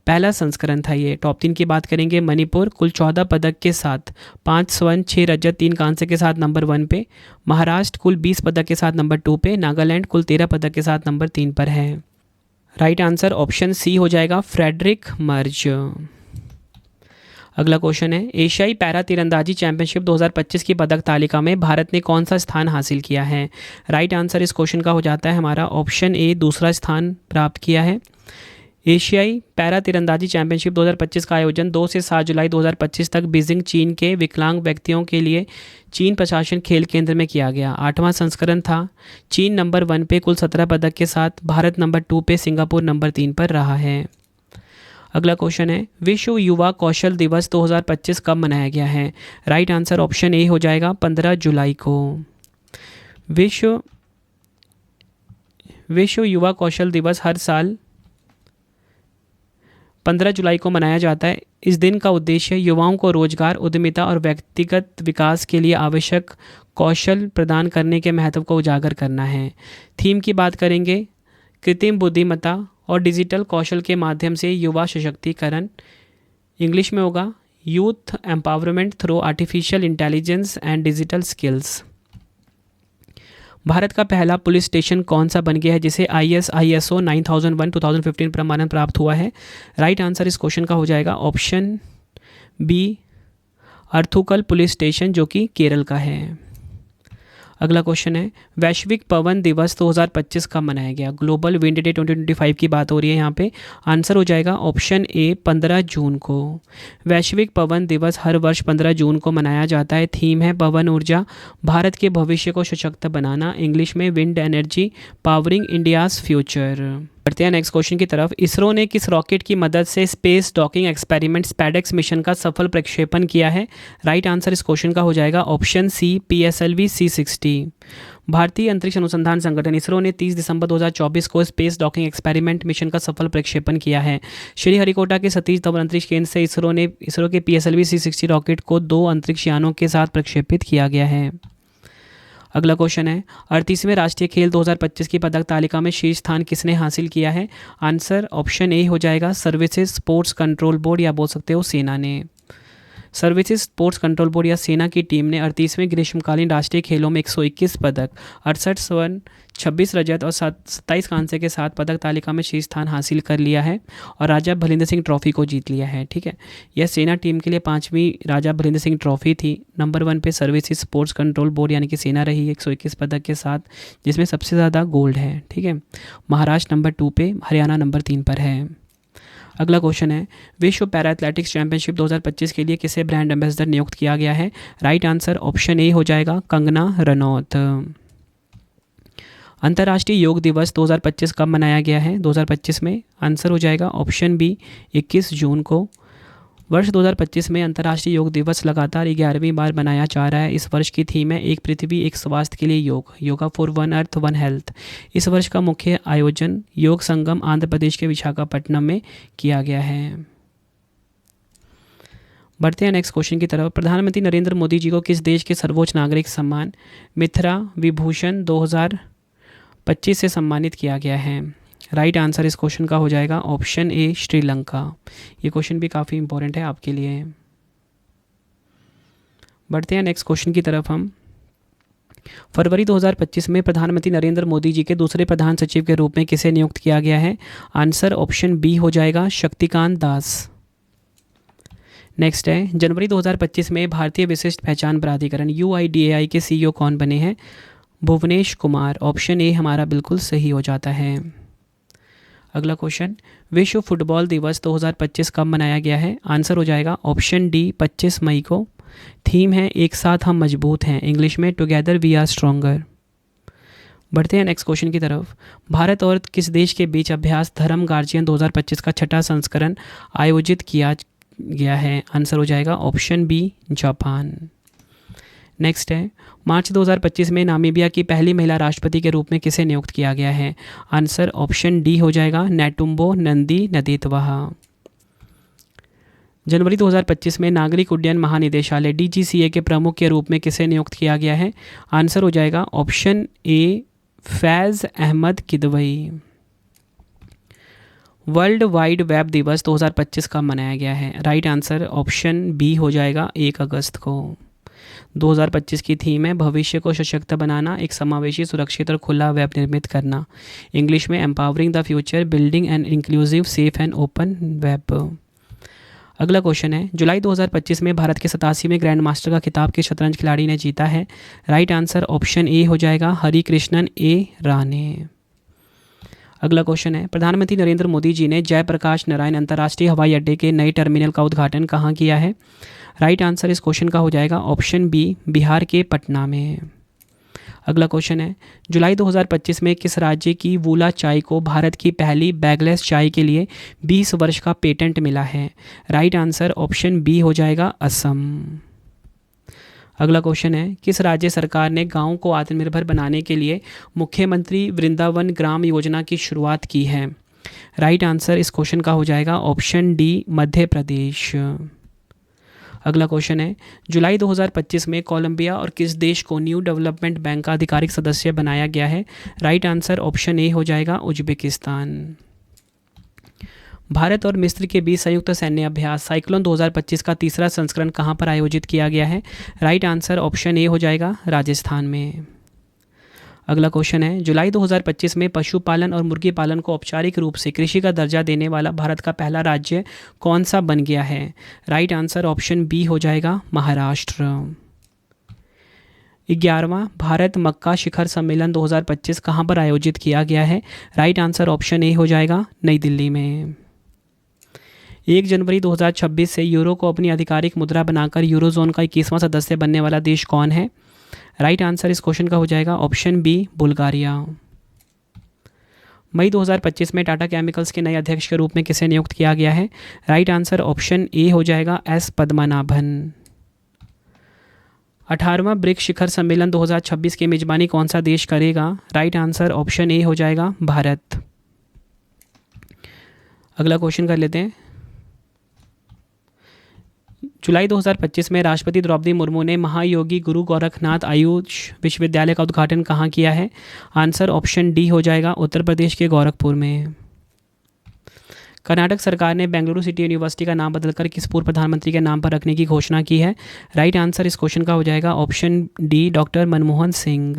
पहला संस्करण था ये। टॉप 3 की बात करेंगे, मणिपुर कुल 14 पदक के साथ 5 स्वर्ण, 6 रजत, 3 कांस्य के साथ नंबर 1 पे। महाराष्ट्र कुल 20 पदक के साथ नंबर 2 पे। नागालैंड कुल 13 पदक के साथ नंबर 3 पर है। राइट आंसर ऑप्शन सी हो जाएगा फ्रेडरिक मर्ज। अगला क्वेश्चन है, एशियाई पैरा तीरंदाजी चैंपियनशिप 2025 की पदक तालिका में भारत ने कौन सा स्थान हासिल किया है? राइट आंसर इस क्वेश्चन का हो जाता है हमारा ऑप्शन ए दूसरा स्थान प्राप्त किया है। एशियाई पैरा तीरंदाजी चैंपियनशिप 2025 का आयोजन 2 से 7 जुलाई 2025 तक बीजिंग चीन के विकलांग व्यक्तियों के लिए चीन प्रशासन खेल केंद्र में किया गया। 8वां संस्करण था। चीन नंबर 1 पे कुल 17 पदक के साथ, भारत नंबर 2 पे, सिंगापुर नंबर 3 पर रहा है। अगला क्वेश्चन है, विश्व युवा कौशल दिवस 2025 कब मनाया गया है? राइट आंसर ऑप्शन ए हो जाएगा 15 जुलाई को। विश्व युवा कौशल दिवस हर साल 15 जुलाई को मनाया जाता है। इस दिन का उद्देश्य युवाओं को रोजगार, उद्यमिता और व्यक्तिगत विकास के लिए आवश्यक कौशल प्रदान करने के महत्व को उजागर करना है। थीम की बात करेंगे, कृत्रिम बुद्धिमत्ता और डिजिटल कौशल के माध्यम से युवा सशक्तिकरण, इंग्लिश में होगा youth empowerment through artificial intelligence and digital skills. Bharat का पहला पुलिस स्टेशन कौन सा बन गया है जिसे ISO 9001 2015 प्रमाणन प्राप्त हुआ है? राइट आंसर इस क्वेश्चन का हो जाएगा ऑप्शन बी अर्थुकल पुलिस स्टेशन, जो कि केरल का है। अगला क्वेश्चन है वैश्विक पवन दिवस 2025 कब मनाया गया। ग्लोबल विंड डे 2025 की बात हो रही है यहाँ पे। आंसर हो जाएगा ऑप्शन ए 15 जून को। वैश्विक पवन दिवस हर वर्ष 15 जून को मनाया जाता है। थीम है पवन ऊर्जा, भारत के भविष्य को सशक्त बनाना। इंग्लिश में wind energy powering India's future. बढ़ते हैं नेक्स्ट क्वेश्चन की तरफ। इसरो ने किस रॉकेट की मदद से space docking experiment SpaDeX mission का सफल प्रक्षेपण किया है। राइट आंसर इस क्वेश्चन का हो जाएगा ऑप्शन सी PSLV C60। भारतीय अंतरिक्ष अनुसंधान संगठन इसरो ने 30 दिसंबर 2024 को स्पेस डॉकिंग एक्सपेरिमेंट मिशन का सफल प्रक्षेपण किया है। श्रीहरिकोटा के सतीश धवन अंतरिक्ष केंद्र से इसरो के PSLV C60 रॉकेट को 2 अंतरिक्ष यानों के साथ प्रक्षेपित किया गया है। अगला क्वेश्चन है 38वें राष्ट्रीय खेल 2025 की पदक तालिका में शीर्ष स्थान किसने हासिल किया है। आंसर ऑप्शन ए हो जाएगा सर्विसेज स्पोर्ट्स कंट्रोल बोर्ड या बोल सकते हो सेना ने। सर्विसेज स्पोर्ट्स कंट्रोल बोर्ड या सेना की टीम ने 38वें ग्रीष्मकालीन राष्ट्रीय खेलों में 121 पदक, 68 स्वर्ण, 26 रजत और 27 कांस्य के साथ पदक तालिका में शीर्ष स्थान हासिल कर लिया है और राजा भलिंदर सिंह ट्रॉफी को जीत लिया है। ठीक है, यह सेना टीम के लिए 5वीं राजा भलिंदर सिंह ट्रॉफी थी। नंबर 1 पे सर्विसेज स्पोर्ट्स कंट्रोल बोर्ड यानी कि सेना रही 121 पदक के साथ, जिसमें सबसे ज़्यादा गोल्ड है। ठीक है, महाराष्ट्र नंबर 2 पे, हरियाणा नंबर 3 पर है। अगला क्वेश्चन है विश्व पैरा एथलेटिक्स चैंपियनशिप 2025 के लिए किसे ब्रांड एम्बेसडर नियुक्त किया गया है। राइट आंसर ऑप्शन ए हो जाएगा कंगना रनौत। अंतर्राष्ट्रीय योग दिवस 2025 कब मनाया गया है 2025 में। आंसर हो जाएगा ऑप्शन बी 21 जून को। वर्ष 2025 में अंतर्राष्ट्रीय योग दिवस लगातार 11वीं बार मनाया जा रहा है। इस वर्ष की थीम है एक पृथ्वी एक स्वास्थ्य के लिए योग, yoga for one earth one health. इस वर्ष का मुख्य आयोजन योग संगम आंध्र प्रदेश के विशाखापट्टनम में किया गया है। बढ़ते हैं नेक्स्ट क्वेश्चन की तरफ। प्रधानमंत्री नरेंद्र मोदी जी को किस देश के सर्वोच्च नागरिक सम्मान मित्रा विभूषण 2025 से सम्मानित किया गया है। राइट आंसर इस क्वेश्चन का हो जाएगा ऑप्शन ए श्रीलंका। ये क्वेश्चन भी काफ़ी इंपॉर्टेंट है आपके लिए। बढ़ते हैं नेक्स्ट क्वेश्चन की तरफ हम। फरवरी 2025 में प्रधानमंत्री नरेंद्र मोदी जी के दूसरे प्रधान सचिव के रूप में किसे नियुक्त किया गया है। आंसर ऑप्शन बी हो जाएगा शक्तिकांत दास। नेक्स्ट है जनवरी 2025 में भारतीय विशिष्ट पहचान प्राधिकरण UIDAI के CEO कौन बने हैं। भुवनेश कुमार। ऑप्शन ए हमारा बिल्कुल सही हो जाता है। अगला क्वेश्चन विश्व फुटबॉल दिवस 2025 कब मनाया गया है। आंसर हो जाएगा ऑप्शन डी 25 मई को। थीम है एक साथ हम मजबूत हैं, इंग्लिश में टुगेदर वी आर स्ट्रॉन्गर। बढ़ते हैं नेक्स्ट क्वेश्चन की तरफ। भारत और किस देश के बीच अभ्यास धर्म गार्जियन 2025 का 6ठा संस्करण आयोजित किया गया है। आंसर हो जाएगा ऑप्शन बी जापान। नेक्स्ट है मार्च 2025 में नामीबिया की पहली महिला राष्ट्रपति के रूप में किसे नियुक्त किया गया है। आंसर ऑप्शन डी हो जाएगा नेटुम्बो नंदी नदीतवाहा। जनवरी 2025 में नागरिक उड्डयन महानिदेशालय DGCA के प्रमुख के रूप में किसे नियुक्त किया गया है। आंसर हो जाएगा option A Faiz Ahmad Kidwai. World wide web दिवस 2025 कब मनाया गया है। राइट आंसर ऑप्शन बी हो जाएगा 1 अगस्त को। 2025 की थीम है भविष्य को सशक्त बनाना, एक समावेशी सुरक्षित और खुला वेब निर्मित करना। इंग्लिश में empowering the future building an inclusive safe and open web. अगला क्वेश्चन है जुलाई 2025 में भारत के 87वें ग्रैंड मास्टर का खिताब किस शतरंज खिलाड़ी ने जीता है। राइट आंसर ऑप्शन ए हो जाएगा हरिकृष्णन ए राणे। अगला क्वेश्चन है प्रधानमंत्री नरेंद्र मोदी जी ने जयप्रकाश नारायण अंतर्राष्ट्रीय हवाई अड्डे के नए टर्मिनल का उद्घाटन कहाँ किया है। राइट आंसर इस क्वेश्चन का हो जाएगा ऑप्शन बी बिहार के पटना में। अगला क्वेश्चन है जुलाई 2025 में किस राज्य की वूला चाय को भारत की पहली बैगलेस चाय के लिए 20 वर्ष का पेटेंट मिला है। राइट आंसर ऑप्शन बी हो जाएगा असम। अगला क्वेश्चन है किस राज्य सरकार ने गाँव को आत्मनिर्भर बनाने के लिए मुख्यमंत्री वृंदावन ग्राम योजना की शुरुआत की है। राइट आंसर इस क्वेश्चन का हो जाएगा ऑप्शन डी मध्य प्रदेश। अगला क्वेश्चन है जुलाई 2025 में कोलंबिया और किस देश को न्यू डेवलपमेंट बैंक का आधिकारिक सदस्य बनाया गया है। राइट आंसर ऑप्शन ए हो जाएगा उज्बेकिस्तान। भारत और मिस्र के बीच संयुक्त सैन्य अभ्यास साइक्लोन 2025 का तीसरा संस्करण कहाँ पर आयोजित किया गया है। राइट आंसर ऑप्शन ए हो जाएगा राजस्थान में। अगला क्वेश्चन है जुलाई 2025 में पशुपालन और मुर्गी पालन को औपचारिक रूप से कृषि का दर्जा देने वाला भारत का पहला राज्य कौन सा बन गया है। राइट आंसर ऑप्शन बी हो जाएगा महाराष्ट्र। 11वां भारत मक्का शिखर सम्मेलन 2025 कहाँ पर आयोजित किया गया है? राइट आंसर ऑप्शन ए हो जाएगा नई दिल्ली में। 1 जनवरी 2026 से यूरो को अपनी आधिकारिक मुद्रा बनाकर यूरोजोन का 21वां सदस्य बनने वाला देश कौन है? राइट आंसर इस क्वेश्चन का हो जाएगा ऑप्शन बी बुल्गारिया। मई 2025 में टाटा केमिकल्स के नए अध्यक्ष के रूप में किसे नियुक्त किया गया है? राइट आंसर ऑप्शन ए हो जाएगा एस पद्मनाभन। 18वां ब्रिक्स शिखर सम्मेलन 2026 की मेजबानी कौन सा देश करेगा? राइट आंसर ऑप्शन ए हो जाएगा भारत। अगला क्वेश्चन कर लेते हैं। जुलाई 2025 में राष्ट्रपति द्रौपदी मुर्मू ने महायोगी गुरु गोरखनाथ आयुष विश्वविद्यालय का उद्घाटन कहाँ किया है? आंसर ऑप्शन डी हो जाएगा उत्तर प्रदेश के गोरखपुर में। कर्नाटक सरकार ने बेंगलुरु सिटी यूनिवर्सिटी का नाम बदलकर किस पूर्व प्रधानमंत्री के नाम पर रखने की घोषणा की है? राइट आंसर इस क्वेश्चन का हो जाएगा option D doctor Manmohan Singh.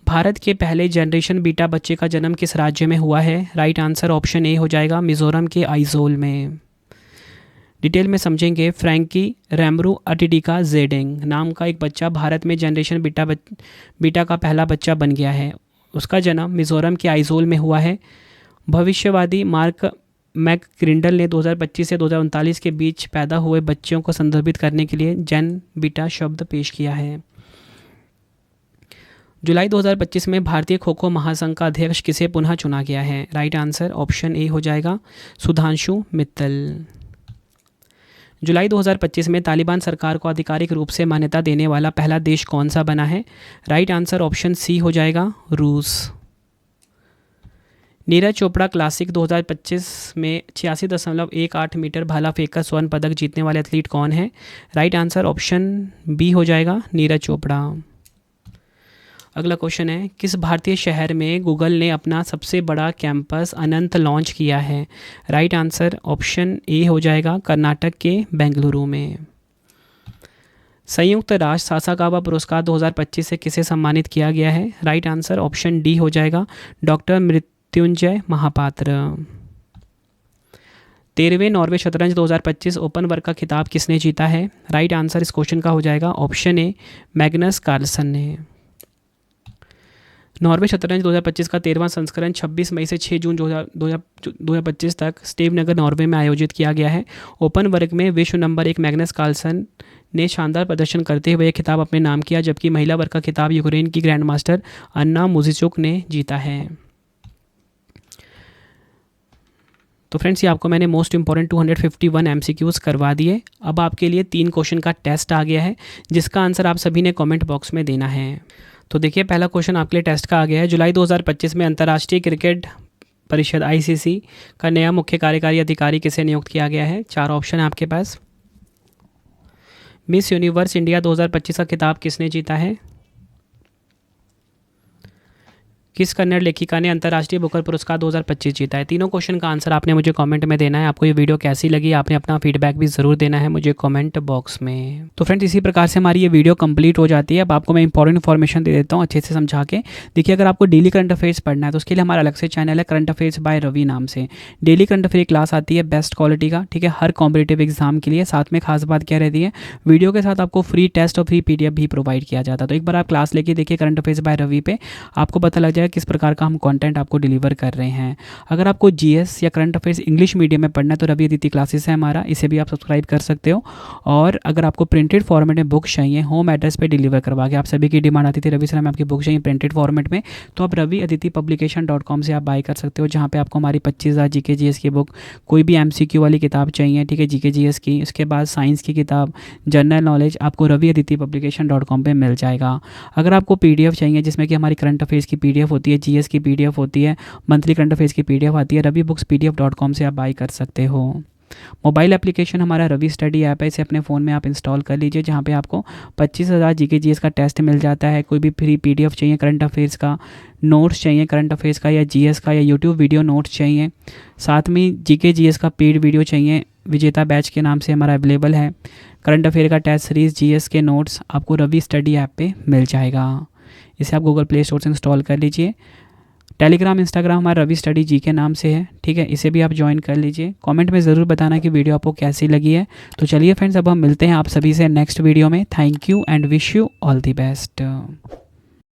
Bharat के पहले जनरेशन बीटा बच्चे का जन्म किस राज्य में हुआ है? राइट आंसर ऑप्शन ए हो जाएगा मिजोरम के आइजोल में। डिटेल में समझेंगे। फ्रैंकी रैमरू अटिडिका जेडिंग नाम का एक बच्चा भारत में जनरेशन बीटा का पहला बच्चा बन गया है। उसका जन्म मिजोरम के आइजोल में हुआ है। भविष्यवादी मार्क मैकग्रिंडल ने 2025 से 2039 के बीच पैदा हुए बच्चों को संदर्भित करने के लिए जेन बीटा शब्द पेश किया है। जुलाई 2025 में भारतीय खो खो महासंघ का अध्यक्ष किसे पुनः चुना गया है? राइट आंसर ऑप्शन ए हो जाएगा सुधांशु मित्तल। जुलाई 2025 में तालिबान सरकार को आधिकारिक रूप से मान्यता देने वाला पहला देश कौन सा बना है? राइट आंसर ऑप्शन सी हो जाएगा रूस। नीरज चोपड़ा क्लासिक 2025 में 86.18 मीटर भाला फेंककर स्वर्ण पदक जीतने वाले एथलीट कौन है? राइट आंसर ऑप्शन बी हो जाएगा नीरज चोपड़ा। अगला क्वेश्चन है, किस भारतीय शहर में गूगल ने अपना सबसे बड़ा कैंपस अनंत लॉन्च किया है? राइट आंसर ऑप्शन ए हो जाएगा कर्नाटक के बेंगलुरु में। संयुक्त राष्ट्र सासाकावा पुरस्कार 2025 से किसे सम्मानित किया गया है? राइट आंसर ऑप्शन डी हो जाएगा डॉक्टर मृत्युंजय महापात्र। 13वें नॉर्वे शतरंज 2025 ओपन वर्ग का खिताब किसने जीता है? राइट आंसर इस क्वेश्चन का हो जाएगा ऑप्शन ए मैग्नस कार्लसन ने। नॉर्वे शतरंज 2025 का 13वां संस्करण 26 मई से 6 जून 2025 तक स्टेवनगर नॉर्वे में आयोजित किया गया है। ओपन वर्ग में विश्व नंबर 1 मैग्नस कार्लसन ने शानदार प्रदर्शन करते हुए यह खिताब अपने नाम किया, जबकि महिला वर्ग का खिताब यूक्रेन की ग्रैंड मास्टर अन्ना मुजिचुक ने जीता है। तो फ्रेंड्स, ये आपको मैंने मोस्ट इंपॉर्टेंट 251 MCQs करवा दिए। अब आपके लिए 3 क्वेश्चन का टेस्ट आ गया है, जिसका आंसर आप सभी ने कमेंट बॉक्स में देना है। तो देखिए, पहला क्वेश्चन आपके लिए टेस्ट का आ गया है। जुलाई 2025 में अंतर्राष्ट्रीय क्रिकेट परिषद ICC का नया मुख्य कार्यकारी अधिकारी किसे नियुक्त किया गया है? 4 ऑप्शन है आपके पास। मिस यूनिवर्स इंडिया 2025 का खिताब किसने जीता है? किस कन्नड़ लेखिका ने अंतर्राष्ट्रीय बुकर पुरस्कार 2025 जीता है? तीनों क्वेश्चन का आंसर आपने मुझे कमेंट में देना है। आपको ये वीडियो कैसी लगी, आपने अपना फीडबैक भी ज़रूर देना है मुझे कमेंट बॉक्स में। तो फ्रेंड्स, इसी प्रकार से हमारी ये वीडियो कंप्लीट हो जाती है। अब आपको मैं इंपॉर्टेंट इन्फॉर्मेशन दे देता हूँ अच्छे से समझा के। देखिए, अगर आपको डेली करंट अफेयर्स पढ़ना है तो उसके लिए हमारा अलग से चैनल है करंट अफेयर्स बाय रवि नाम से। डेली करंट अफेयर क्लास आती है बेस्ट क्वालिटी का, ठीक है, हर कॉम्पिटेटिव एग्जाम के लिए। साथ में खास बात क्या रहती है, वीडियो के साथ आपको फ्री टेस्ट और फ्री PDF भी प्रोवाइड किया जाता है। तो एक बार आप क्लास लेके देखिए करंट अफेयर्स बाय रवि पे, आपको पता लग जाएगा किस प्रकार का हम कंटेंट आपको डिलीवर कर रहे हैं। अगर आपको GS या करंट अफेयर्स इंग्लिश मीडियम में पढ़ना है तो रवि अदिति क्लासेस है हमारा, इसे भी आप सब्सक्राइब कर सकते हो। और अगर आपको प्रिंटेड फॉर्मेट में बुक चाहिए होम एड्रेस पे डिलीवर करवा के, आप सभी की डिमांड आती थी रवि सर हमें आपकी बुक चाहिए प्रिंटेड फॉर्मेट में, तो आप raviaditipublication.com से आप बाय कर सकते हो, जहाँ पे आपको हमारी 25,000 GK GS की बुक, कोई भी MCQ वाली किताब चाहिए, ठीक है, GK GS की, उसके बाद साइंस की किताब, जनरल नॉलेज, आपको raviaditipublication.com पे मिल जाएगा। अगर आपको PDF चाहिए जिसमें कि हमारी करंट अफेयर्स की PDF होती है, GS की PDF होती है, मंथली करंट अफेयर्स की PDF आती है, रवि बुक्स PDF.com से आप बाई कर सकते हो। मोबाइल एप्लीकेशन हमारा रवि स्टडी ऐप है, इसे अपने फ़ोन में आप इंस्टॉल कर लीजिए, जहाँ पे आपको 25,000 GK GS का टेस्ट मिल जाता है। कोई भी फ्री PDF चाहिए करंट अफेयर्स का, नोट्स चाहिए करंट अफेयर्स का या GS का, या यूट्यूब वीडियो नोट्स चाहिए, साथ में GK GS का पेड वीडियो चाहिए, विजेता बैच के नाम से हमारा अवेलेबल है। करंट अफेयर का टेस्ट सीरीज़, GS के नोट्स आपको रवि स्टडी ऐप पे मिल जाएगा। इसे आप गूगल प्ले स्टोर से इंस्टॉल कर लीजिए। टेलीग्राम इंस्टाग्राम हमारा रवि स्टडी जी के नाम से है, ठीक है, इसे भी आप ज्वाइन कर लीजिए। कमेंट में ज़रूर बताना कि वीडियो आपको कैसी लगी है। तो चलिए फ्रेंड्स, अब हम मिलते हैं आप सभी से नेक्स्ट वीडियो में। Thank you and wish you all the best.